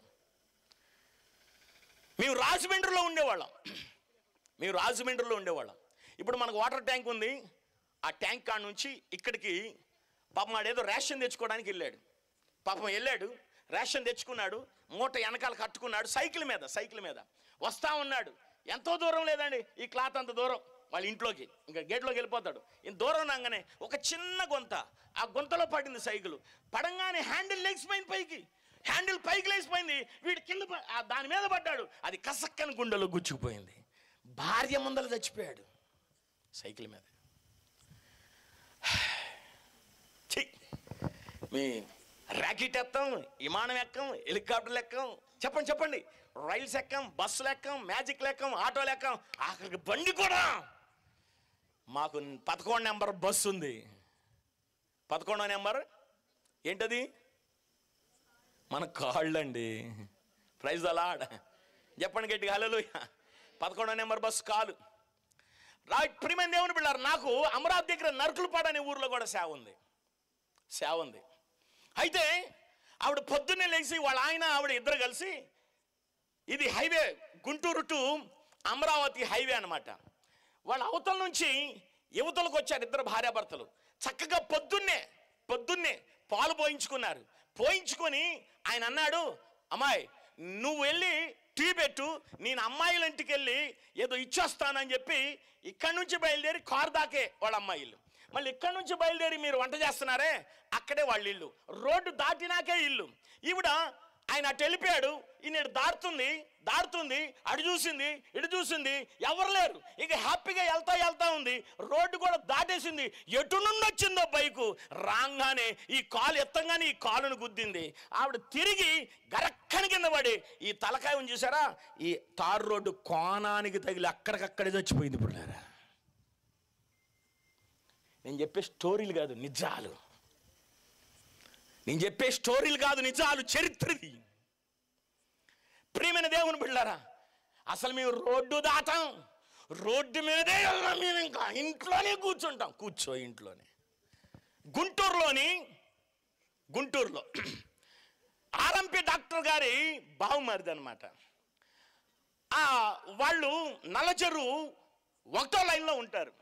మేము రాజమండ్రిలో ఉండేవాళ్ళం. ఇప్పుడు మనకు వాటర్ ట్యాంక్ ఉంది. ఆ ట్యాంక్ కాడ నుంచి ఇక్కడికి పాపం వాడేదో రేషన్ తెచ్చుకోవడానికి వెళ్ళాడు. రేషన్ తెచ్చుకున్నాడు, మూట వెనకాల కట్టుకున్నాడు, సైకిల్ మీద వస్తా ఉన్నాడు. ఎంతో దూరం లేదండి, ఈ క్లాత్ అంత దూరం వాళ్ళ ఇంట్లోకి, ఇంకా గేట్లోకి వెళ్ళిపోతాడు. ఇంత దూరం రాగానే ఒక చిన్న గుంత, ఆ గుంతలో పడింది సైకిల్. పడంగానే హ్యాండిల్ పైకి లేచిపోయింది. వీడు కింద దాని మీద పడ్డాడు. అది కసక్కని గుండెలో గుచ్చుకుపోయింది. భార్య ముందర చచ్చిపోయాడు సైకిల్ మీద. మీ ర్యాకెట్ ఎక్కాం, విమానం ఎక్కాం, హెలికాప్టర్లు ఎక్కాం, చెప్పండి, రైల్స్ ఎక్కాం, బస్సులు ఎక్కాం, మ్యాజిక్లు ఎక్కాం, ఆటోలు ఎక్కాం, ఆఖరికి బండి కూడా. మాకు 11 నెంబర్ బస్సు ఉంది. 11వ నెంబర్ ఏంటది? మన కాళ్ళండి. Praise the lord. చెప్పండి గట్టిగా హల్లెలూయా. 11వ నెంబర్ బస్సు కాలు. ప్రియమైన దేవుని బిడ్డలారా, నాకు అమరావతి దగ్గర నరుకులపాడు అనే ఊర్లో కూడా సేవ ఉంది. అయితే ఆవిడ పొద్దున్నే లేచి వాళ్ళ ఆయన ఆవిడ ఇద్దరు కలిసి, ఇది highway, Guntur to Amaravati highway అనమాట. వాళ్ళ అవతల నుంచి యువతలకు వచ్చారు ఇద్దరు భార్యాభర్తలు. చక్కగా పొద్దున్నే పాలు పోయించుకొని ఆయన అన్నాడు, అమ్మాయి నువ్వు వెళ్ళి టీ పెట్టు, నేను అమ్మాయిల ఇంటికి వెళ్ళి ఏదో ఇచ్చొస్తానని చెప్పి ఇక్కడి నుంచి బయలుదేరి కారు దాకే వాళ్ళ అమ్మాయిలు. మళ్ళీ ఇక్కడి నుంచి బయలుదేరి మీరు వంట చేస్తున్నారే అక్కడే వాళ్ళ ఇల్లు. రోడ్డు దాటినాకే ఇల్లు. ఈవిడ ఆయన అటు వెళ్ళిపోయాడు, ఈయన దాడుతుంది, అటు చూసింది, ఇటు చూసింది, ఎవరు లేరు. ఇక హ్యాపీగా వెళ్తా ఉంది. రోడ్డు కూడా దాటేసింది. ఎటు నుండి వచ్చిందో బైకు రాగానే ఈ కాలు ఎత్తంగానే ఈ కాలును గుద్దింది. ఆవిడ తిరిగి గరక్కని కింద పడి ఈ తలకాయ ఉంది చూసారా, ఈ తారు రోడ్డు కోణానికి తగిలి అక్కడికక్కడే చచ్చిపోయింది. ఇప్పుడు నేను చెప్పే స్టోరీలు కాదు నిజాలు, చరిత్రది. ప్రియమైన దేవుని బిడ్డలారా, అసలు మేము రోడ్డు దాటాం, రోడ్డు మీదే వెళ్ళాం. మేము ఇంకా ఇంట్లోనే కూర్చుంటాం. ఇంట్లోనే. గుంటూరులో ఆర్ఎంపీ డాక్టర్ గారి బావమరిది అనమాట. వాళ్ళు నల్లచెరు 1వ లైన్లో ఉంటారు.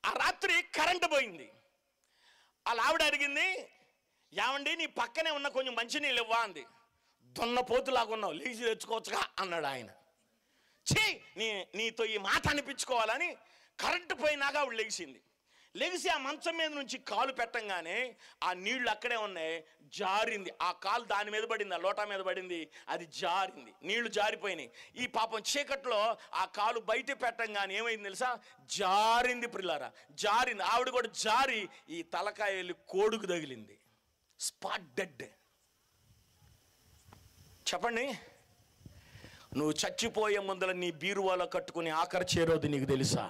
ఆ రాత్రి కరెంటు పోయింది. వాళ్ళ ఆవిడ అడిగింది, ఏమండి నీ పక్కనే ఉన్న కొంచెం మంచినీళ్ళు ఇవ్వా అంది. దున్నపోతులాగా ఉన్నావు, లేచి తెచ్చుకోవచ్చుగా అన్నాడు ఆయన. నీతో ఈ మాట అనిపించుకోవాలని కరెంటు పోయినాక ఆవిడ లెగిసి ఆ మంచం మీద నుంచి కాలు పెట్టంగానే ఆ నీళ్లు అక్కడే ఉన్నాయి. జారింది. ఆ కాలు దాని మీద పడింది, ఆ లోటా మీద పడింది, అది జారింది. నీళ్లు జారిపోయినాయి. ఈ పాపం చీకట్లో ఆ కాలు బయట పెట్టంగానే ఏమైంది తెలుసా, జారింది. ప్రిల్లారా, జారింది. ఆవిడ కూడా జారి ఈ తలకాయ వెళ్ళి కోడుకు తగిలింది. Spot dead. చెప్పండి, నువ్వు చచ్చిపోయే ముందర నీ బీరువాలో కట్టుకుని ఆఖరి చేరోది నీకు తెలుసా?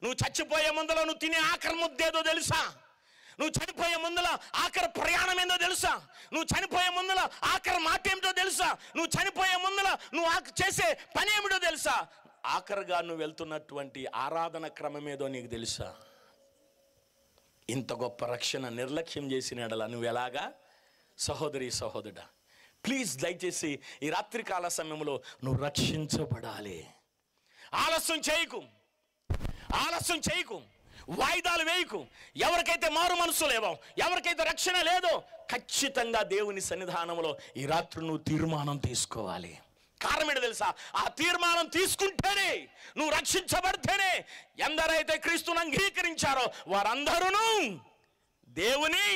నువ్వు చచ్చిపోయే ముందర నువ్వు తినే ఆఖరి ముద్దేదో తెలుసా? నువ్వు చనిపోయే ముందల ఆఖరి ప్రయాణం ఏందో తెలుసా? నువ్వు చనిపోయే ముందల ఆఖరి మాట ఏమిటో తెలుసా? నువ్వు చనిపోయే ముందల నువ్వు చేసే పని ఏమిటో తెలుసా? ఆఖరిగా నువ్వు వెళ్తున్నటువంటి ఆరాధన క్రమం ఏదో నీకు తెలుసా? ఇంత గొప్ప రక్షణ నిర్లక్ష్యం చేసిన ఎడల నువ్వు ఎలాగా? సహోదరి సహోదరుడా, ప్లీజ్ దయచేసి ఈ రాత్రికాల సమయంలో నువ్వు రక్షించబడాలి. ఆలస్యం చేయకు, వాయిదాలు వేయకు. ఎవరికైతే మారు మనసు లేదో, ఎవరికైతే రక్షణ లేదో, ఖచ్చితంగా దేవుని సన్నిధానంలో ఈ రాత్రి నువ్వు తీర్మానం తీసుకోవాలి. కారణం ఏంటో తెలుసా? ఆ తీర్మానం తీసుకుంటేనే, నువ్వు రక్షించబడితేనే, ఎందరైతే క్రీస్తుని అంగీకరించారో వారందరూ దేవుని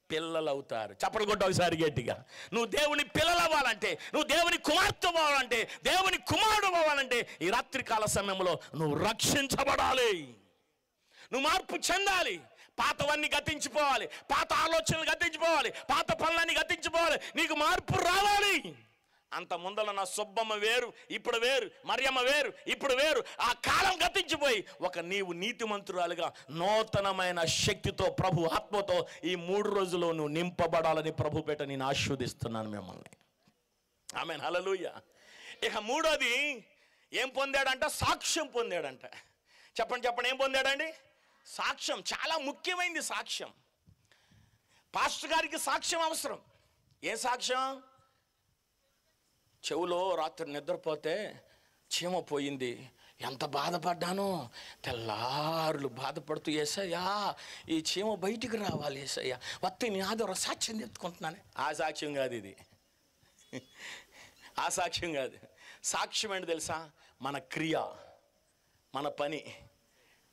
పిల్లలు అవుతారు. చప్పట్లు కొట్టు ఒకసారి గట్టిగా. నువ్వు దేవుని పిల్లలు అవ్వాలంటే, నువ్వు దేవుని కుమార్తె అవ్వాలంటే, దేవుని కుమారుడు అవ్వాలంటే ఈ రాత్రికాల సమయంలో నువ్వు రక్షించబడాలి. నువ్వు మార్పు చెందాలి. పాతవన్నీ గతించిపోవాలి, పాత ఆలోచనలు గతించిపోవాలి, పాత పనులన్నీ గతించిపోవాలి. నీకు మార్పు రావాలి. అంత ముందల నా సుబ్బమ్మ వేరు, ఇప్పుడు వేరు, మరియమ్మ వేరు, ఇప్పుడు వేరు. ఆ కాలం గతించిపోయి నీవు నీతిమంతురాలుగా నూతనమైన శక్తితో, ప్రభు ఆత్మతో ఈ 3 రోజుల్లో నువ్వు నింపబడాలని ప్రభు పేట నేను ఆశీర్వదిస్తున్నాను మిమ్మల్ని. ఆమేన్, హల్లెలూయా. ఇక మూడోది ఏం పొందాడంట? సాక్ష్యం పొందాడంట. చెప్పండి ఏం పొందాడండి? సాక్ష్యం. చాలా ముఖ్యమైనది సాక్ష్యం. పాస్టర్ గారికి సాక్ష్యం అవసరం. ఏ సాక్ష్యం? చెవులో రాత్రి నిద్రపోతే చీమ పోయింది, ఎంత బాధపడ్డానో, తెల్లారులు బాధపడుతూ, యేసయ్యా ఈ చీమ బయటికి రావాలి, యేసయ్యా వస్తే నీ ఆధార సాక్ష్యం చెప్పుకుంటున్నాను. ఆ సాక్ష్యం కాదు ఇది, ఆ సాక్ష్యం కాదు. సాక్ష్యం ఏంటి తెలుసా? మన క్రియ, మన పని,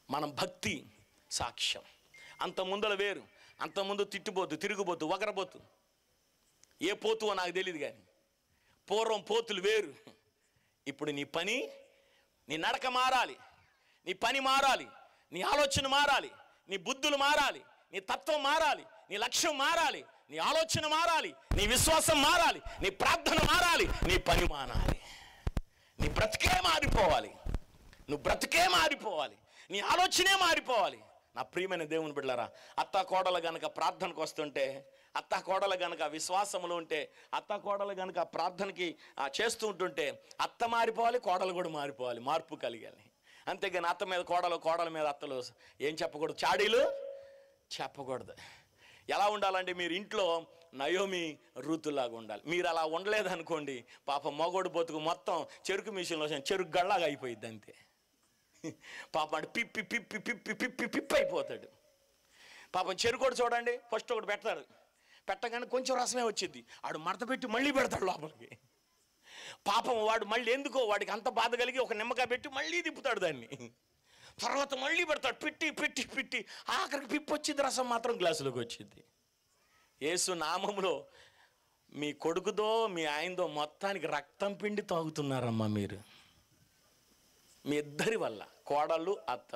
మన భక్తి సాక్ష్యం. అంత ముందల వేరు. అంతకుముందు తిరుగుబోతు, వగరబోతు, ఏ పోతువో నాకు తెలియదు కానీ పూర్వం పోతులు వేరు. ఇప్పుడు నీ పని, నీ నడక మారాలి, నీ పని మారాలి, నీ ఆలోచన మారాలి, నీ బుద్ధులు మారాలి, నీ తత్వం మారాలి, నీ లక్ష్యం మారాలి, నీ ఆలోచన మారాలి, నీ విశ్వాసం మారాలి, నీ ప్రార్థన మారాలి, నీ పని మారాలి. నీ బ్రతికే మారిపోవాలి, నువ్వు బ్రతికే మారిపోవాలి, నీ ఆలోచనే మారిపోవాలి. నా ప్రియమైన దేవుని బిడ్డలారా, అత్త కోడలు గనక ప్రార్థనకు వస్తుంటే, అత్త కోడలు గనక విశ్వాసంలో ఉంటే, అత్త కోడలు గనక ప్రార్థనకి చేస్తూ ఉంటుంటే, అత్త మారిపోవాలి, కోడలు కూడా మారిపోవాలి, మార్పు కలిగాలి. అంతేగాని అత్త మీద కోడలు, కోడల మీద అత్తలు ఏం చెప్పకూడదు, చాడీలు చెప్పకూడదు. ఎలా ఉండాలంటే మీరు ఇంట్లో నయోమి రూతులాగా ఉండాలి. మీరు అలా ఉండలేదనుకోండి, పాపం మగోడు బతుకు మొత్తం చెరుకు మిషన్లో చెరుకు గళ్ళగా అయిపోయింది అంతే. పాపం అంటే పిప్పి పిప్పి పిప్పి పిప్పి పిప్పి అయిపోతాడు. పాపం చెరుకోడు చూడండి, ఫస్ట్ ఒకటి పెడతాడు, పెట్టగానే కొంచెం రసమే వచ్చింది, ఆడు మడత పెట్టి మళ్ళీ పెడతాడు లోపలికి. పాపం వాడు మళ్ళీ ఎందుకో వాడికి అంత బాధ కలిగి ఒక నిమ్మకాయ పెట్టి మళ్ళీ తిప్పుతాడు దాన్ని, తర్వాత మళ్ళీ పెడతాడు, పెట్టి పెట్టి పెట్టి ఆఖరికి పిప్పి వచ్చింది, రసం మాత్రం గ్లాసులోకి వచ్చింది. యేసు నామములో మీ కొడుకుదో మీ ఆయనదో మొత్తానికి రక్తం పిండి తాగుతున్నారమ్మా మీరు, మీ ఇద్దరి వల్ల, కోడళ్ళు అత్త.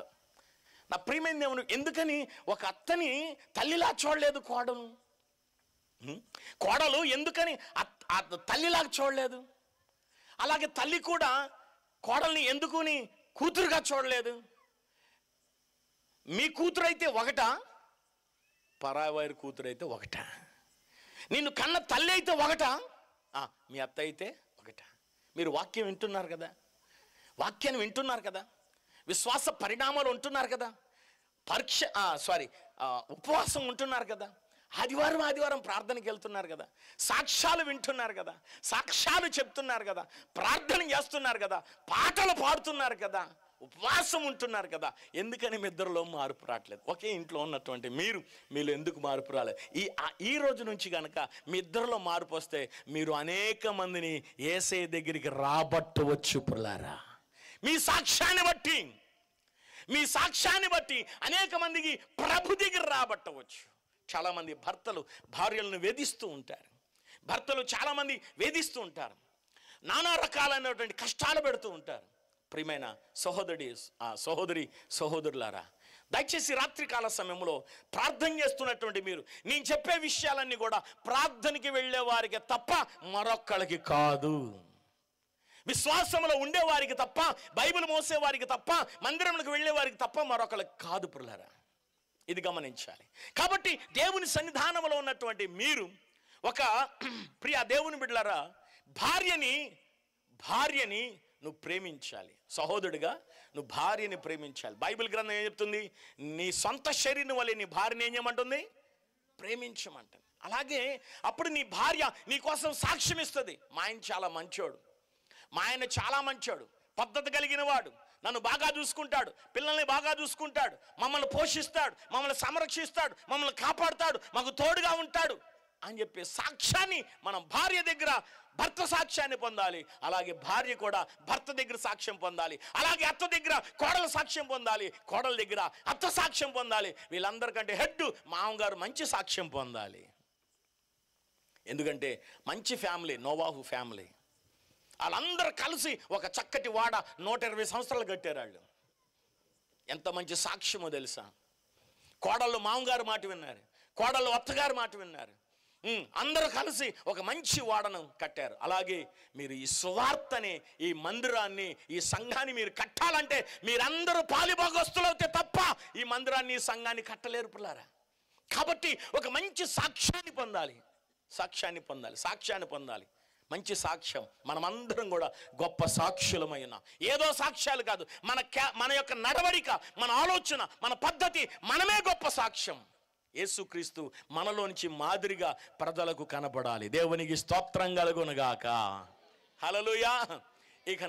నా ప్రియమైన దేవుని, ఎందుకని ఒక అత్తని తల్లిలా చూడలేదు కోడలు? కోడలు ఎందుకని తల్లిలాగా చూడలేదు? అలాగే తల్లి కూడా కోడల్ని ఎందుకుని కూతురుగా చూడలేదు? మీ కూతురు అయితే ఒకటా, పరావారి కూతురు అయితే ఒకటా? నిన్ను కన్న తల్లి అయితే ఒకటా, మీ అత్త అయితే ఒకటా? మీరు వాక్యం వింటున్నారు కదా, వాక్యాన్ని వింటున్నారు కదా, విశ్వాస పరిణామాలు ఉంటున్నారు కదా, ఉపవాసం ఉంటున్నారు కదా, ఆదివారం ప్రార్థనకి వెళ్తున్నారు కదా, సాక్ష్యాలు వింటున్నారు కదా, సాక్ష్యాలు చెప్తున్నారు కదా, ప్రార్థన చేస్తున్నారు కదా, పాటలు పాడుతున్నారు కదా, ఉపవాసం ఉంటున్నారు కదా. ఎందుకని మీ ఇద్దరిలో మార్పు రావట్లేదు? ఒకే ఇంట్లో ఉన్నటువంటి మీలో ఎందుకు మార్పు రాలేదు? ఈ రోజు నుంచి కనుక మీ ఇద్దరిలో మార్పు వస్తే మీరు అనేక మందిని యేసయ్య దగ్గరికి రాబట్టవచ్చు పుల్లారా. మీ సాక్ష్యాన్ని బట్టి అనేక మందికి ప్రభు దగ్గర రాబట్టవచ్చు. చాలామంది భర్తలు భార్యలను వేధిస్తూ ఉంటారు, భర్తలు చాలామంది వేధిస్తూ ఉంటారు, నానా రకాలైనటువంటి కష్టాలు పెడుతూ ఉంటారు. ప్రియమైన సహోదరి సహోదరులారా, దయచేసి రాత్రికాల సమయంలో ప్రార్థన చేస్తున్నటువంటి మీరు, నేను చెప్పే విషయాలన్నీ కూడా ప్రార్థనకి వెళ్ళే వారికి తప్ప మరొక్కళ్ళకి కాదు. విశ్వాసంలో ఉండేవారికి తప్ప, బైబిల్ మోసేవారికి తప్ప, మందిరంలోకి వెళ్ళే వారికి తప్ప మరొకరికి కాదు ప్రియులారా. ఇది గమనించాలి. కాబట్టి దేవుని సన్నిధానంలో ఉన్నటువంటి మీరు ఒక ప్రియ దేవుని బిడ్డలారా, భార్యని నువ్వు ప్రేమించాలి. సహోదరుడిగా నువ్వు భార్యని ప్రేమించాలి. బైబిల్ గ్రంథం ఏం చెప్తుంది? నీ సొంత శరీరం వల్ల నీ భార్యని ఏం చేయమంటుంది? ప్రేమించమంటుంది. అలాగే అప్పుడు నీ భార్య నీ కోసం సాక్ష్యం ఇస్తుంది. మా ఆయన చాలా మంచోడు, మా ఆయన చాలా మంచోడు, పద్ధతి కలిగిన వాడు, నన్ను బాగా చూసుకుంటాడు, పిల్లల్ని బాగా చూసుకుంటాడు, మమ్మల్ని పోషిస్తాడు, మమ్మల్ని సంరక్షిస్తాడు, మమ్మల్ని కాపాడుతాడు, మాకు తోడుగా ఉంటాడు అని చెప్పే సాక్ష్యాన్ని మనం భార్య దగ్గర భర్త సాక్ష్యాన్ని పొందాలి. అలాగే భార్య కూడా భర్త దగ్గర సాక్ష్యం పొందాలి. అలాగే అత్త దగ్గర కోడల సాక్ష్యం పొందాలి, కోడల దగ్గర అత్త సాక్ష్యం పొందాలి. వీళ్ళందరికంటే హెడ్ మామగారు మంచి సాక్ష్యం పొందాలి. ఎందుకంటే మంచి ఫ్యామిలీ నోవాహు ఫ్యామిలీ. వాళ్ళందరూ కలిసి ఒక చక్కటి వాడ 120 సంవత్సరాలు కట్టారు. వాళ్ళు ఎంత మంచి సాక్ష్యమో తెలుసా? కోడళ్ళు మామగారు మాట విన్నారు, కోడళ్ళు అత్తగారు మాట విన్నారు, అందరూ కలిసి ఒక మంచి వాడను కట్టారు. అలాగే మీరు ఈ సువార్తని, ఈ మందిరాన్ని, ఈ సంఘాన్ని మీరు కట్టాలంటే మీరందరూ పాలిభాగస్తులవుతే తప్ప ఈ మందిరాన్ని, ఈ సంఘాన్ని కట్టలేరు పిల్లారా. కాబట్టి ఒక మంచి సాక్ష్యాన్ని పొందాలి. మంచి సాక్ష్యం. మనమందరం కూడా గొప్ప సాక్షులమైన, ఏదో సాక్ష్యాలు కాదు, మన యొక్క నడవడిక, మన ఆలోచన, మన పద్ధతి, మనమే గొప్ప సాక్ష్యం. యేసుక్రీస్తు మనలోంచి మాదిరిగా ప్రజలకు కనపడాలి. దేవునికి స్తోత్రం కలుగునుగాక. హల్లెలూయా. ఇక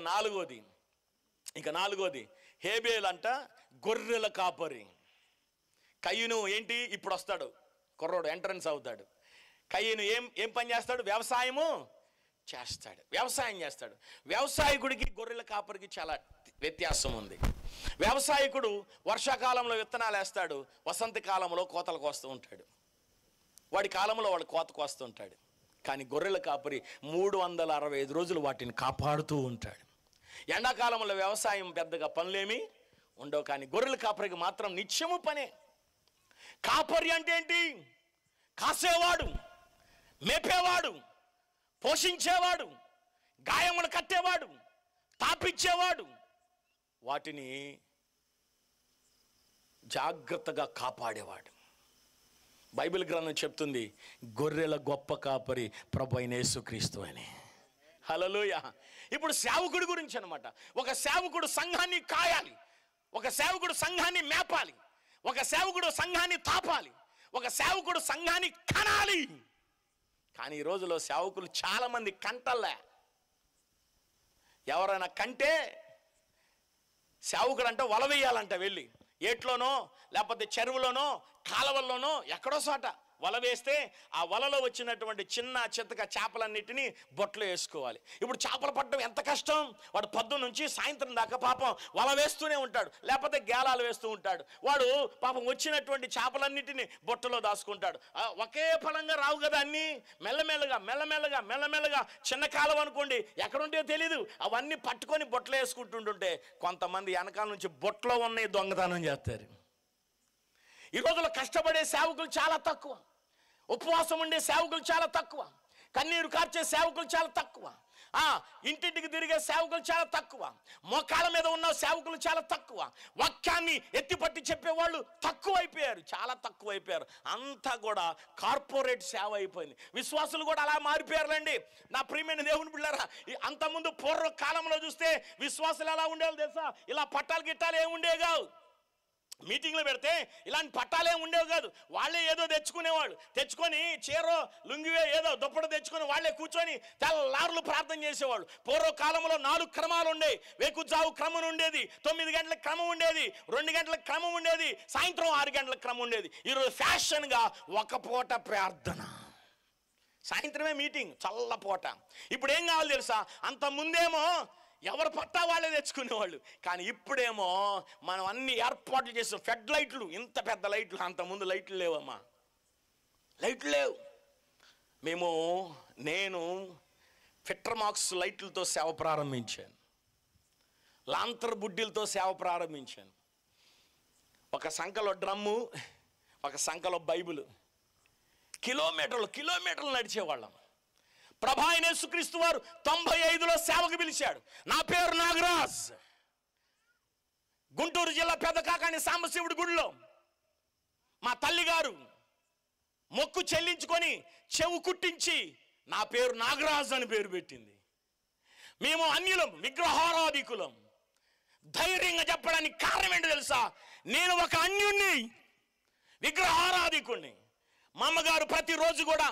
నాలుగోది హేబేల్ అంట గొర్రెల కాపరి. కయ్యూను ఏంటి? ఇప్పుడు వస్తాడు కుర్రోడు, ఎంట్రన్స్ అవుతాడు. కయ్యూను ఏం పని చేస్తాడు? వ్యవసాయం చేస్తాడు. వ్యవసాయకుడికి గొర్రెల కాపరికి చాలా వ్యత్యాసం ఉంది. వ్యవసాయకుడు వర్షాకాలంలో విత్తనాలు వేస్తాడు, వసంత కాలంలో కోతలు కోస్తూ ఉంటాడు, వాడి కాలంలో వాడు కోత కోస్తూ ఉంటాడు. కానీ గొర్రెల కాపరి 365 రోజులు వాటిని కాపాడుతూ ఉంటాడు. ఎండాకాలంలో వ్యవసాయం పెద్దగా పనులేమి ఉండవు, కానీ గొర్రెల కాపరికి మాత్రం నిత్యము పనే. కాపరి అంటే ఏంటి? కాసేవాడు, మేపేవాడు, పోషించేవాడు, గాయములు కట్టేవాడు, తాపిచ్చేవాడు, వాటిని జాగ్రత్తగా కాపాడేవాడు. బైబిల్ గ్రంథం చెప్తుంది గొర్రెల గొప్ప కాపరి ప్రభు అయిన యేసుక్రీస్తు అని. హల్లెలూయా. ఇప్పుడు సేవకుడి గురించి అన్నమాట. ఒక సేవకుడు సంఘాన్ని కాయాలి, ఒక సేవకుడు సంఘాన్ని మేపాలి, ఒక సేవకుడు సంఘాన్ని తాపాలి, ఒక సేవకుడు సంఘాన్ని కనాలి. కానీ ఈ రోజులో సేవకులు చాలామంది కంటల్లే. ఎవరైనా కంటే సేవకుడు అంటే వల వేయాలంట, వెళ్ళి ఏట్లోనో లేకపోతే చెరువులోనో కాలవల్లోనో ఎక్కడో చోట వల వేస్తే ఆ వలలో వచ్చినటువంటి చిన్న చితక చేపలన్నిటినీ బొట్లో వేసుకోవాలి. ఇప్పుడు చేపలు పట్టడం ఎంత కష్టం. వాడు పొద్దున్న నుంచి సాయంత్రం దాకా పాపం వల వేస్తూనే ఉంటాడు, లేకపోతే గేలాలు వేస్తూ ఉంటాడు. వాడు పాపం వచ్చినటువంటి చేపలన్నిటినీ బొట్టలో దాచుకుంటాడు. ఒకే ఫలంగా రావు కదా అన్నీ, మెల్లమెల్లగా చిన్న కాలం అనుకోండి, ఎక్కడుంటాయో తెలీదు, అవన్నీ పట్టుకొని బొట్టలో వేసుకుంటుంటుంటే కొంతమంది వెనకాల నుంచి బొట్టలో ఉన్నాయి దొంగతనం చేస్తారు. ఈ రోజుల్లో కష్టపడే సేవకులు చాలా తక్కువ, ఉపవాసం ఉండే సేవకులు చాలా తక్కువ, కన్నీరు కార్చే సేవకులు చాలా తక్కువ, ఇంటింటికి తిరిగే సేవకులు చాలా తక్కువ, మోకాళ్ళ మీద ఉన్న సేవకులు చాలా తక్కువ, వాక్యాన్ని ఎత్తిపట్టి చెప్పేవాళ్ళు తక్కువైపోయారు, చాలా తక్కువైపోయారు. అంతా కూడా కార్పొరేట్ సేవ అయిపోయింది. విశ్వాసులు కూడా అలా మారిపోయారులేండి. నా ప్రియమైన దేవుని బిడ్డలారా, అంతకుముందు పూర్వ కాలంలో చూస్తే విశ్వాసులు ఎలా ఉండేవాళ్ళు తెలుసా? ఇలా పట్టాలు గిట్టాలు ఏమి ఉండేవి కావు. మీటింగ్లు పెడితే ఇలాంటి పట్టాలే ఉండేవి కాదు. వాళ్ళే ఏదో తెచ్చుకునేవాళ్ళు, తెచ్చుకొని చీరో లుంగివే ఏదో దుప్పటి తెచ్చుకొని వాళ్ళే కూర్చొని తెల్లారులు ప్రార్థన చేసేవాళ్ళు. పూర్వకాలంలో 4 క్రమాలు ఉండేవి. వేకుజావు క్రమం ఉండేది, 9 గంటల క్రమం ఉండేది, 2 గంటల క్రమం ఉండేది, సాయంత్రం 6 గంటల క్రమం ఉండేది. ఈరోజు ఫ్యాషన్గా ఒక పూట ప్రార్థన, సాయంత్రమే మీటింగ్, చల్లపూట. ఇప్పుడు ఏం కావాలి తెలుసా? అంత ముందేమో ఎవరు పట్టా వాళ్ళే తెచ్చుకునేవాళ్ళు, కానీ ఇప్పుడేమో మనం అన్ని ఏర్పాట్లు చేసాం. ఫెడ్ లైట్లు, ఇంత పెద్ద లైట్లు, అంతకుముందు లైట్లు లేవమ్మా, లైట్లు లేవు. నేను ఫిట్రమాక్స్ లైట్లతో సేవ ప్రారంభించాను, లాంతర్ బుడ్డిలతో సేవ ప్రారంభించాను. ఒక సంఖలో డ్రమ్ము, ఒక సంఖలో బైబిల్, కిలోమీటర్లు నడిచేవాళ్ళం. ప్రభు అయిన యేసుక్రీస్తు వారు 95లో సేవకు పిలిచాడు. నా పేరు నాగరాజ్. గుంటూరు జిల్లా పెదకాకాని సాంబశివుడి గుడిలో మా తల్లిగారు మొక్కు చెల్లించుకొని చెవు కుట్టించి నా పేరు నాగరాజ్ అని పేరు పెట్టింది. మేము అన్యులం, విగ్రహారాధికులం. ధైర్యంగా చెప్పడానికి కారణం ఏంటో తెలుసా? నేను ఒక అన్యుణ్ణి, విగ్రహారాధికుణ్ణి. మా అమ్మగారు ప్రతిరోజు కూడా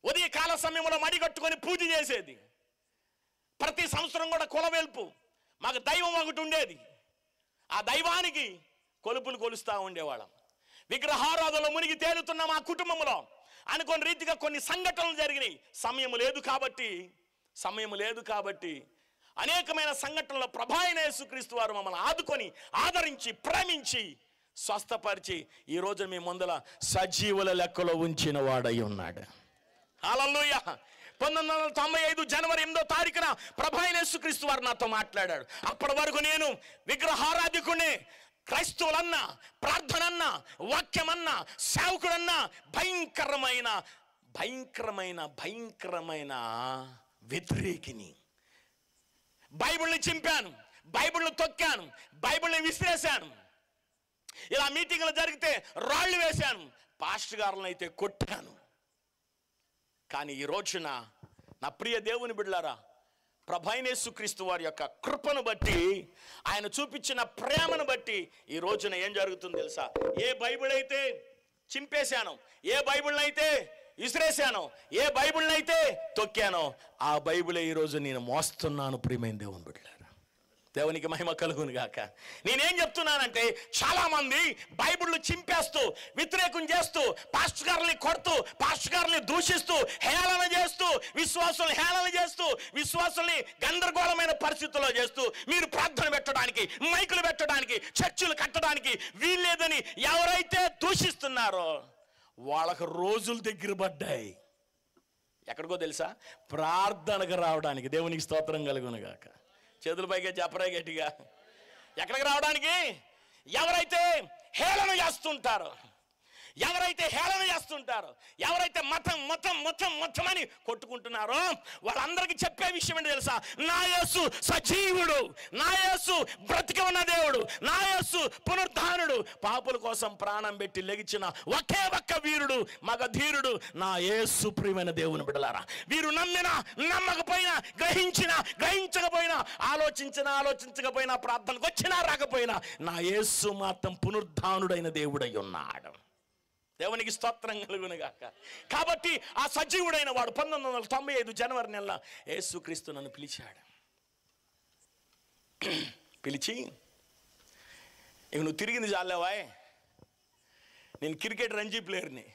ఉదయకాల సమయంలో మడిగట్టుకొని పూజ చేసేది. ప్రతి సంవత్సరం కూడా కులవెల్పు. మాకు దైవం ఒకటి ఉండేది. ఆ దైవానికి కొలుపులు కొలుస్తూ ఉండేవాళ్ళం. విగ్రహారాధనలో మునిగి తేలుతున్న మా కుటుంబంలో అనుకోని రీతిగా కొన్ని సంఘటనలు జరిగినాయి. సమయం లేదు కాబట్టి అనేకమైన సంఘటనలో ప్రభు అయిన యేసుక్రీస్తు వారు మమ్మల్ని ఆదుకొని, ఆదరించి, ప్రేమించి, స్వస్థపరిచి ఈ రోజు మీ ముందల సజీవుల లెక్కలో ఉంచిన వాడై ఉన్నాడు. హల్లెలూయా. 1995 జనవరి 8వ తారీఖున ప్రభు అయిన యేసుక్రీస్తు వారు నాతో మాట్లాడాడు. అప్పటి వరకు నేను విగ్రహారాధికునే. క్రైస్తవులన్నా, ప్రార్థనన్నా, వాక్యమన్నా, సేవకుడన్నా భయంకరమైన వ్యతిరేకిని. బైబిల్ని చింపాను, బైబిల్ని తొక్కాను, బైబిల్ని విసిరేశాను. ఇలా మీటింగ్లు జరిగితే రాళ్ళు వేశాను, పాస్టర్ గారులను అయితే కొట్టాను. కానీ ఈ రోజున నా ప్రియ దేవుని బిడ్డలారా, ప్రభు అయిన యేసుక్రీస్తు వారి యొక్క కృపను బట్టి, ఆయన చూపించిన ప్రేమను బట్టి ఈ రోజున ఏం జరుగుతుందో తెలుసా? ఏ బైబిల్ అయితే చింపేశానో, ఏ బైబిల్ అయితే విసిరేశానో, ఏ బైబిల్ అయితే తొక్కానో, ఆ బైబిలే ఈరోజు నేను మోస్తున్నాను. ప్రియమైన దేవుని బిడ్డలారా, దేవునికి మహిమ కలుగును గాక. నేనేం చెప్తున్నానంటే, చాలా మంది బైబిల్ చింపేస్తూ, వ్యతిరేకం చేస్తూ, పాస్టర్ గారిని కొడుతూ, పాస్టర్ గారిని దూషిస్తూ, హేళన చేస్తూ, విశ్వాసుల్ని హేళన చేస్తూ, విశ్వాసుల్ని గందరగోళమైన పరిస్థితుల్లో చేస్తూ, మీరు ప్రార్థన పెట్టడానికి, మైకులు పెట్టడానికి, చర్చిలు కట్టడానికి వీల్లేదని ఎవరైతే దూషిస్తున్నారో వాళ్ళకు రోజులు దగ్గర పడ్డాయి. ఎక్కడికో తెలుసా? ప్రార్థనకు రావడానికి. దేవునికి స్తోత్రం కలుగును గాక. చేతుల పైకి చెప్పరా గట్టిగా. ఎక్కడికి రావడానికి? ఎవరైతే హేళన చేస్తుంటారో, ఎవరైతే మతం అని కొట్టుకుంటున్నారో వాళ్ళందరికీ చెప్పే విషయం ఏంటి తెలుసా? నా యేసు సజీవుడు, నా యేసు బ్రతికి ఉన్న దేవుడు, నా యేసు పునరుద్ధానుడు, పాపుల కోసం ప్రాణం పెట్టి లెగిచిన ఒకే ఒక్క వీరుడు, మగ ధీరుడు నా యేసు. ప్రియమైన దేవుని బిడ్డలారా, వీరు నమ్మినా నమ్మకపోయినా, గ్రహించకపోయినా, ఆలోచించకపోయినా, ప్రార్థనకు వచ్చినా రాకపోయినా నా యేసు మాత్రం పునరుద్ధానుడైన దేవుడై ఉన్నాడు. దేవునికి స్తోత్రం కలుగునుగాక. కాబట్టి ఆ సజీవుడైన వాడు 1995 జనవరి నెల యేసుక్రీస్తు నన్ను పిలిచాడు. పిలిచి, ఇక నువ్వు తిరిగింది చాలేవాయ్, నేను క్రికెట్ రంజీ ప్లేయర్ని.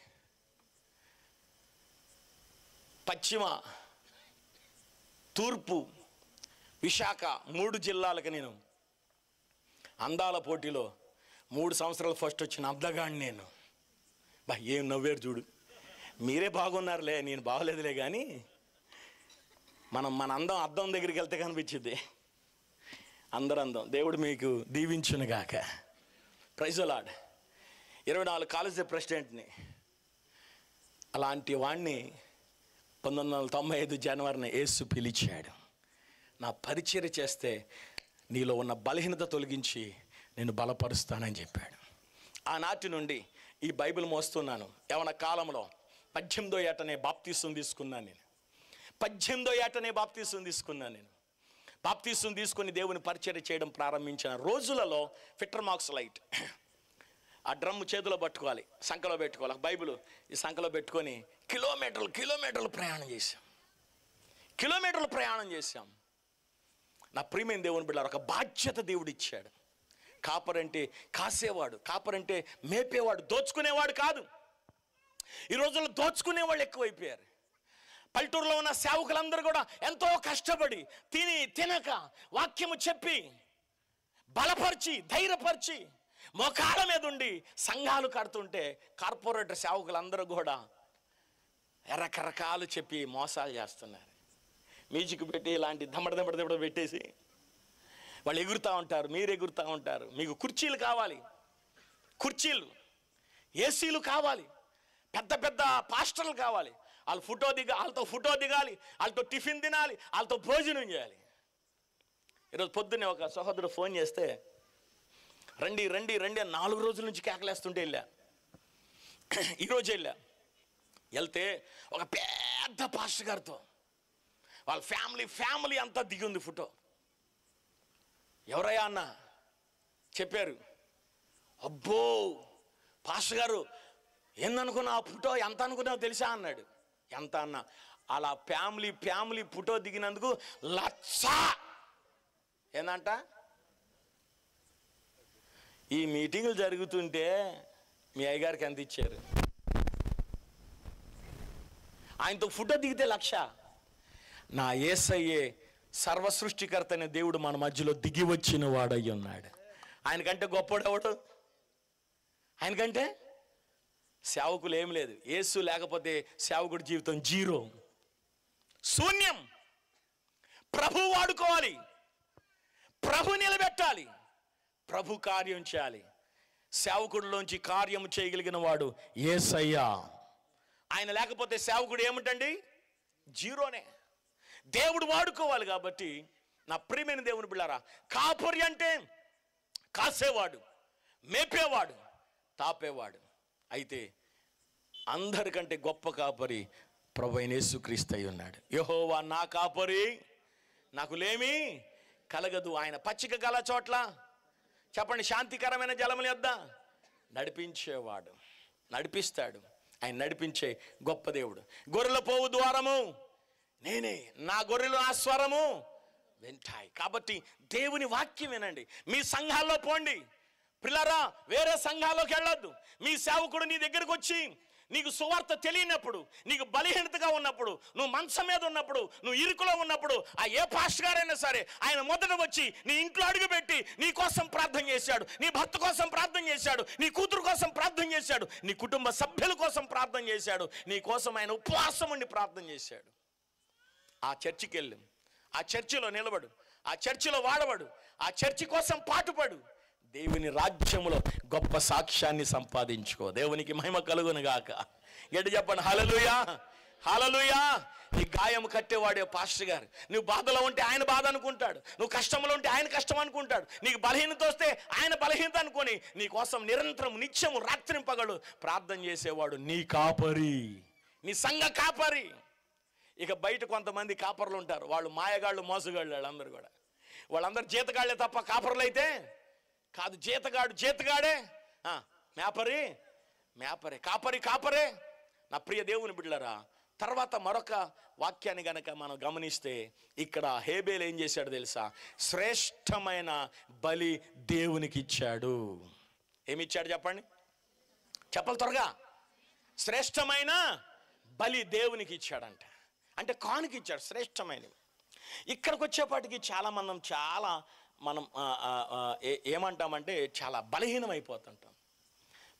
పశ్చిమ, తూర్పు, విశాఖ 3 జిల్లాలకు నేను అందాల పోటీలో 3 సంవత్సరాలు ఫస్ట్ వచ్చిన అందగాడిని నేను. ఏం నవ్వేరు చూడు. మీరే బాగున్నారులే, నేను బాగలేదులే. కానీ మన అందం అద్దం దగ్గరికి వెళ్తే కనిపించింది. అందరు అందం. దేవుడు మీకు దీవించునుగాక. Praise the Lord. 24 కాలేజీ ప్రెసిడెంట్ని. అలాంటి వాడిని 1995 జనవరిని యేసు పిలిచాడు. నా పరిచర్య చేస్తే నీలో ఉన్న బలహీనత తొలగించి నేను బలపరుస్తానని చెప్పాడు. ఆనాటి నుండి ఈ బైబిల్ మోస్తున్నాను. యవన కాలంలో 18వ ఏటనే బాప్తీసం తీసుకున్నాను నేను. 18వ ఏటనే బాప్తీసం తీసుకుని దేవుని పరిచర్య చేయడం ప్రారంభించిన రోజులలో ఫిట్టర్ లైట్ ఆ డ్రమ్ చేతిలో పట్టుకోవాలి, సంకలో పెట్టుకోవాలి, బైబిల్ ఈ సంకలో పెట్టుకొని కిలోమీటర్లు ప్రయాణం చేశాం. నా ప్రియమైన దేవుని బిడ్డలారా, ఒక బాధ్యత దేవుడు ఇచ్చాడు. కాపరంటే కాసేవాడు, కాపరంటే మేపేవాడు, దోచుకునేవాడు కాదు. ఈ రోజుల్లో దోచుకునేవాళ్ళు ఎక్కువైపోయారు. పల్లెటూరులో ఉన్న సేవకులందరూ కూడా ఎంతో కష్టపడి తినక వాక్యము చెప్పి బలపరిచి ధైర్యపరిచి మోకాళ్ళ మీద ఉండి సంఘాలు కడుతుంటే కార్పొరేటర్ సేవకులందరూ కూడా రకరకాలు చెప్పి మోసాలు చేస్తున్నారు. మ్యూజిక్ పెట్టి ఇలాంటి దమ్మడ పెట్టేసి వాళ్ళు ఎగురుతూ ఉంటారు, మీరు ఎగురుతూ ఉంటారు. మీకు కుర్చీలు కావాలి, ఏసీలు కావాలి, పెద్ద పాస్టర్లు కావాలి. వాళ్ళ వాళ్ళతో ఫోటో దిగాలి, వాళ్ళతో టిఫిన్ తినాలి, వాళ్ళతో భోజనం చేయాలి. ఈరోజు పొద్దున్నే ఒక సహోదరుడు ఫోన్ చేస్తే రండి రండి రండి అని 4 రోజుల నుంచి కేకలేస్తుంటే వెళ్ళా. ఈరోజు వెళ్తే ఒక పెద్ద పాస్టర్ గారితో వాళ్ళ ఫ్యామిలీ అంతా దిగి ఉంది ఫోటో. ఎవరయ్యా అన్న చెప్పారు, అబ్బో పాస్టర్ గారు ఏందనుకున్నా ఆ ఫోటో ఎంత అనుకున్నావు తెలుసా అన్నాడు. ఎంత అన్నా, అలా ఫ్యామిలీ ఫోటో దిగినందుకు 1,00,000. ఏందంట, ఈ మీటింగులు జరుగుతుంటే మీ అయ్యగారికి ఎంత ఇచ్చారు? ఆయనతో ఫోటో దిగితే 1,00,000. నా యేసయ్యే సర్వ సృష్టికర్త అనే దేవుడు మన మధ్యలో దిగి వచ్చిన వాడై ఉన్నాడు. ఆయనకంటే గొప్పవాడు, ఆయనకంటే సేవకులు ఏం లేదు. యేసు లేకపోతే సేవకుడి జీవితం 0, శూన్యం. ప్రభు వాడుకోవాలి, ప్రభు నిలబెట్టాలి, ప్రభు కార్యం చేయాలి. సేవకుడిలోంచి కార్యం చేయగలిగిన వాడు యేసయ్య. ఆయన లేకపోతే సేవకుడు ఏమిటండి? 0నే. దేవుడు వాడుకోవాలి. కాబట్టి నా ప్రియమైన దేవుని బిడ్డారా, కాపరి అంటే కాసేవాడు, మేపేవాడు, తాపేవాడు. అయితే అందరికంటే గొప్ప కాపరి ప్రభు అయిన యేసుక్రీస్తు అయి ఉన్నాడు. యెహోవా నా కాపరి, నాకు లేమి కలగదు. ఆయన పచ్చిక గల చోట్ల చెప్పండి శాంతికరమైన జలముల యొద్ద నడిపించేవాడు, నడిపిస్తాడు. ఆయన నడిపించే గొప్ప దేవుడు. గొర్రెల పోవు ద్వారము నేనే, నా గొర్రెలు నా స్వరము వింటాయి. కాబట్టి దేవుని వాక్యం వినండి. మీ సంఘాల్లో పోండి పిల్లరా, వేరే సంఘాల్లోకి వెళ్ళొద్దు. మీ సేవకుడు నీ దగ్గరకు వచ్చి నీకు సువార్త తెలియనప్పుడు, నీకు బలహీనతగా ఉన్నప్పుడు, నువ్వు మంచం మీద ఉన్నప్పుడు, నువ్వు ఇరుకులో ఉన్నప్పుడు, ఆ ఏ పాస్టర్ గారైనా సరే ఆయన మొదట వచ్చి నీ ఇంట్లో అడుగుపెట్టి నీ కోసం ప్రార్థన చేశాడు, నీ భర్త కోసం ప్రార్థన చేశాడు, నీ కూతురు కోసం ప్రార్థన చేశాడు, నీ కుటుంబ సభ్యుల కోసం ప్రార్థన చేశాడు, నీ కోసం ఆయన ఉపవాసం ఉండి ప్రార్థన చేశాడు. ఆ చర్చికి వెళ్ళు, ఆ చర్చిలో నిలబడు, ఆ చర్చిలో వాడబడు, ఆ చర్చి కోసం పాటుపడు. దేవుని రాజ్యములో గొప్ప సాక్ష్యాన్ని సంపాదించుకో. దేవునికి మహిమ కలుగును గాక. గట్టి చెప్పండి హల్లెలూయా, హల్లెలూయా. నీ గాయం కట్టేవాడే పాస్టర్ గారు. నువ్వు బాధలో ఉంటే ఆయన బాధ అనుకుంటాడు, నువ్వు కష్టంలో ఉంటే ఆయన కష్టం అనుకుంటాడు, నీకు బలహీనత వస్తే ఆయన బలహీనత అనుకొని నీ కోసం నిరంతరం నిత్యము రాత్రింపగలు ప్రార్థన చేసేవాడు నీ కాపరి, నీ సంఘ కాపరి. ఇక బయట కొంతమంది కాపర్లు ఉంటారు, వాళ్ళు మాయగాళ్ళు, మోసగాళ్ళు. వాళ్ళందరూ కూడా వాళ్ళందరూ జీతగాళ్లే తప్ప కాపర్లు అయితే కాదు. జీతగాడే, మేపరే, కాపరే. నా ప్రియ దేవుని బిడ్డలారా, తర్వాత మరొక వాక్యాన్ని గనక మనం గమనిస్తే ఇక్కడ హేబేలు ఏం చేశాడు తెలుసా? శ్రేష్టమైన బలి దేవునికి ఇచ్చాడు. ఏమిచ్చాడు చెప్పండి, చెప్పాలి త్వరగా. శ్రేష్టమైన బలి దేవునికి ఇచ్చాడంట. అంటే కానుక ఇచ్చాడు శ్రేష్టమైనవి. ఇక్కడికి వచ్చేపాటికి మనం ఏమంటామంటే చాలా బలహీనం అయిపోతుంటాం.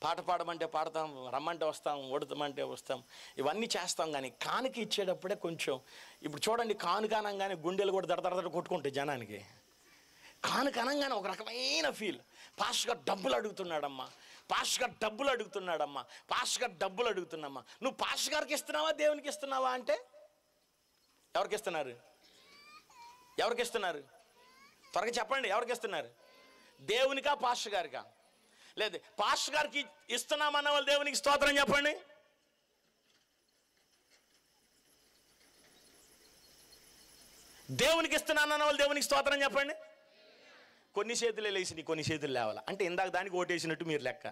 పాట పాడమంటే పాడతాం, రమ్మంటే వస్తాం, ఓడతామంటే వస్తాం, ఇవన్నీ చేస్తాం. కానీ కానుక ఇచ్చేటప్పుడే కొంచెం, ఇప్పుడు చూడండి కానుక అనగానే గుండెలు కూడా దడదడ కొట్టుకుంటాయి జనానికి. కానుక అనగానే ఒక రకమైన ఫీల్. పాస్టర్ గారు డబ్బులు అడుగుతున్నాడమ్మా, పాస్టర్ గారు డబ్బులు అడుగుతున్నాడమ్మా, పాస్టర్ గారు డబ్బులు అడుగుతున్నామ్మా. నువ్వు పాస్టర్ గారికి ఇస్తున్నావా దేవునికి ఇస్తున్నావా అంటే ఎవరికి ఇస్తున్నారు? త్వరగా చెప్పండి, ఎవరికి ఇస్తున్నారు? దేవునికా పాస్టర్ గారికా? లేదు, పాస్టర్ గారికి ఇస్తున్నామన్న వాళ్ళు దేవునికి స్తోత్రం చెప్పండి. దేవునికి ఇస్తున్నానన్న వాళ్ళు దేవునికి స్తోత్రం చెప్పండి. కొన్ని చేతులే లేచి కొన్ని చేతులు లేవాల అంటే ఇందాక దానికి ఓటేసినట్టు మీరు లెక్క.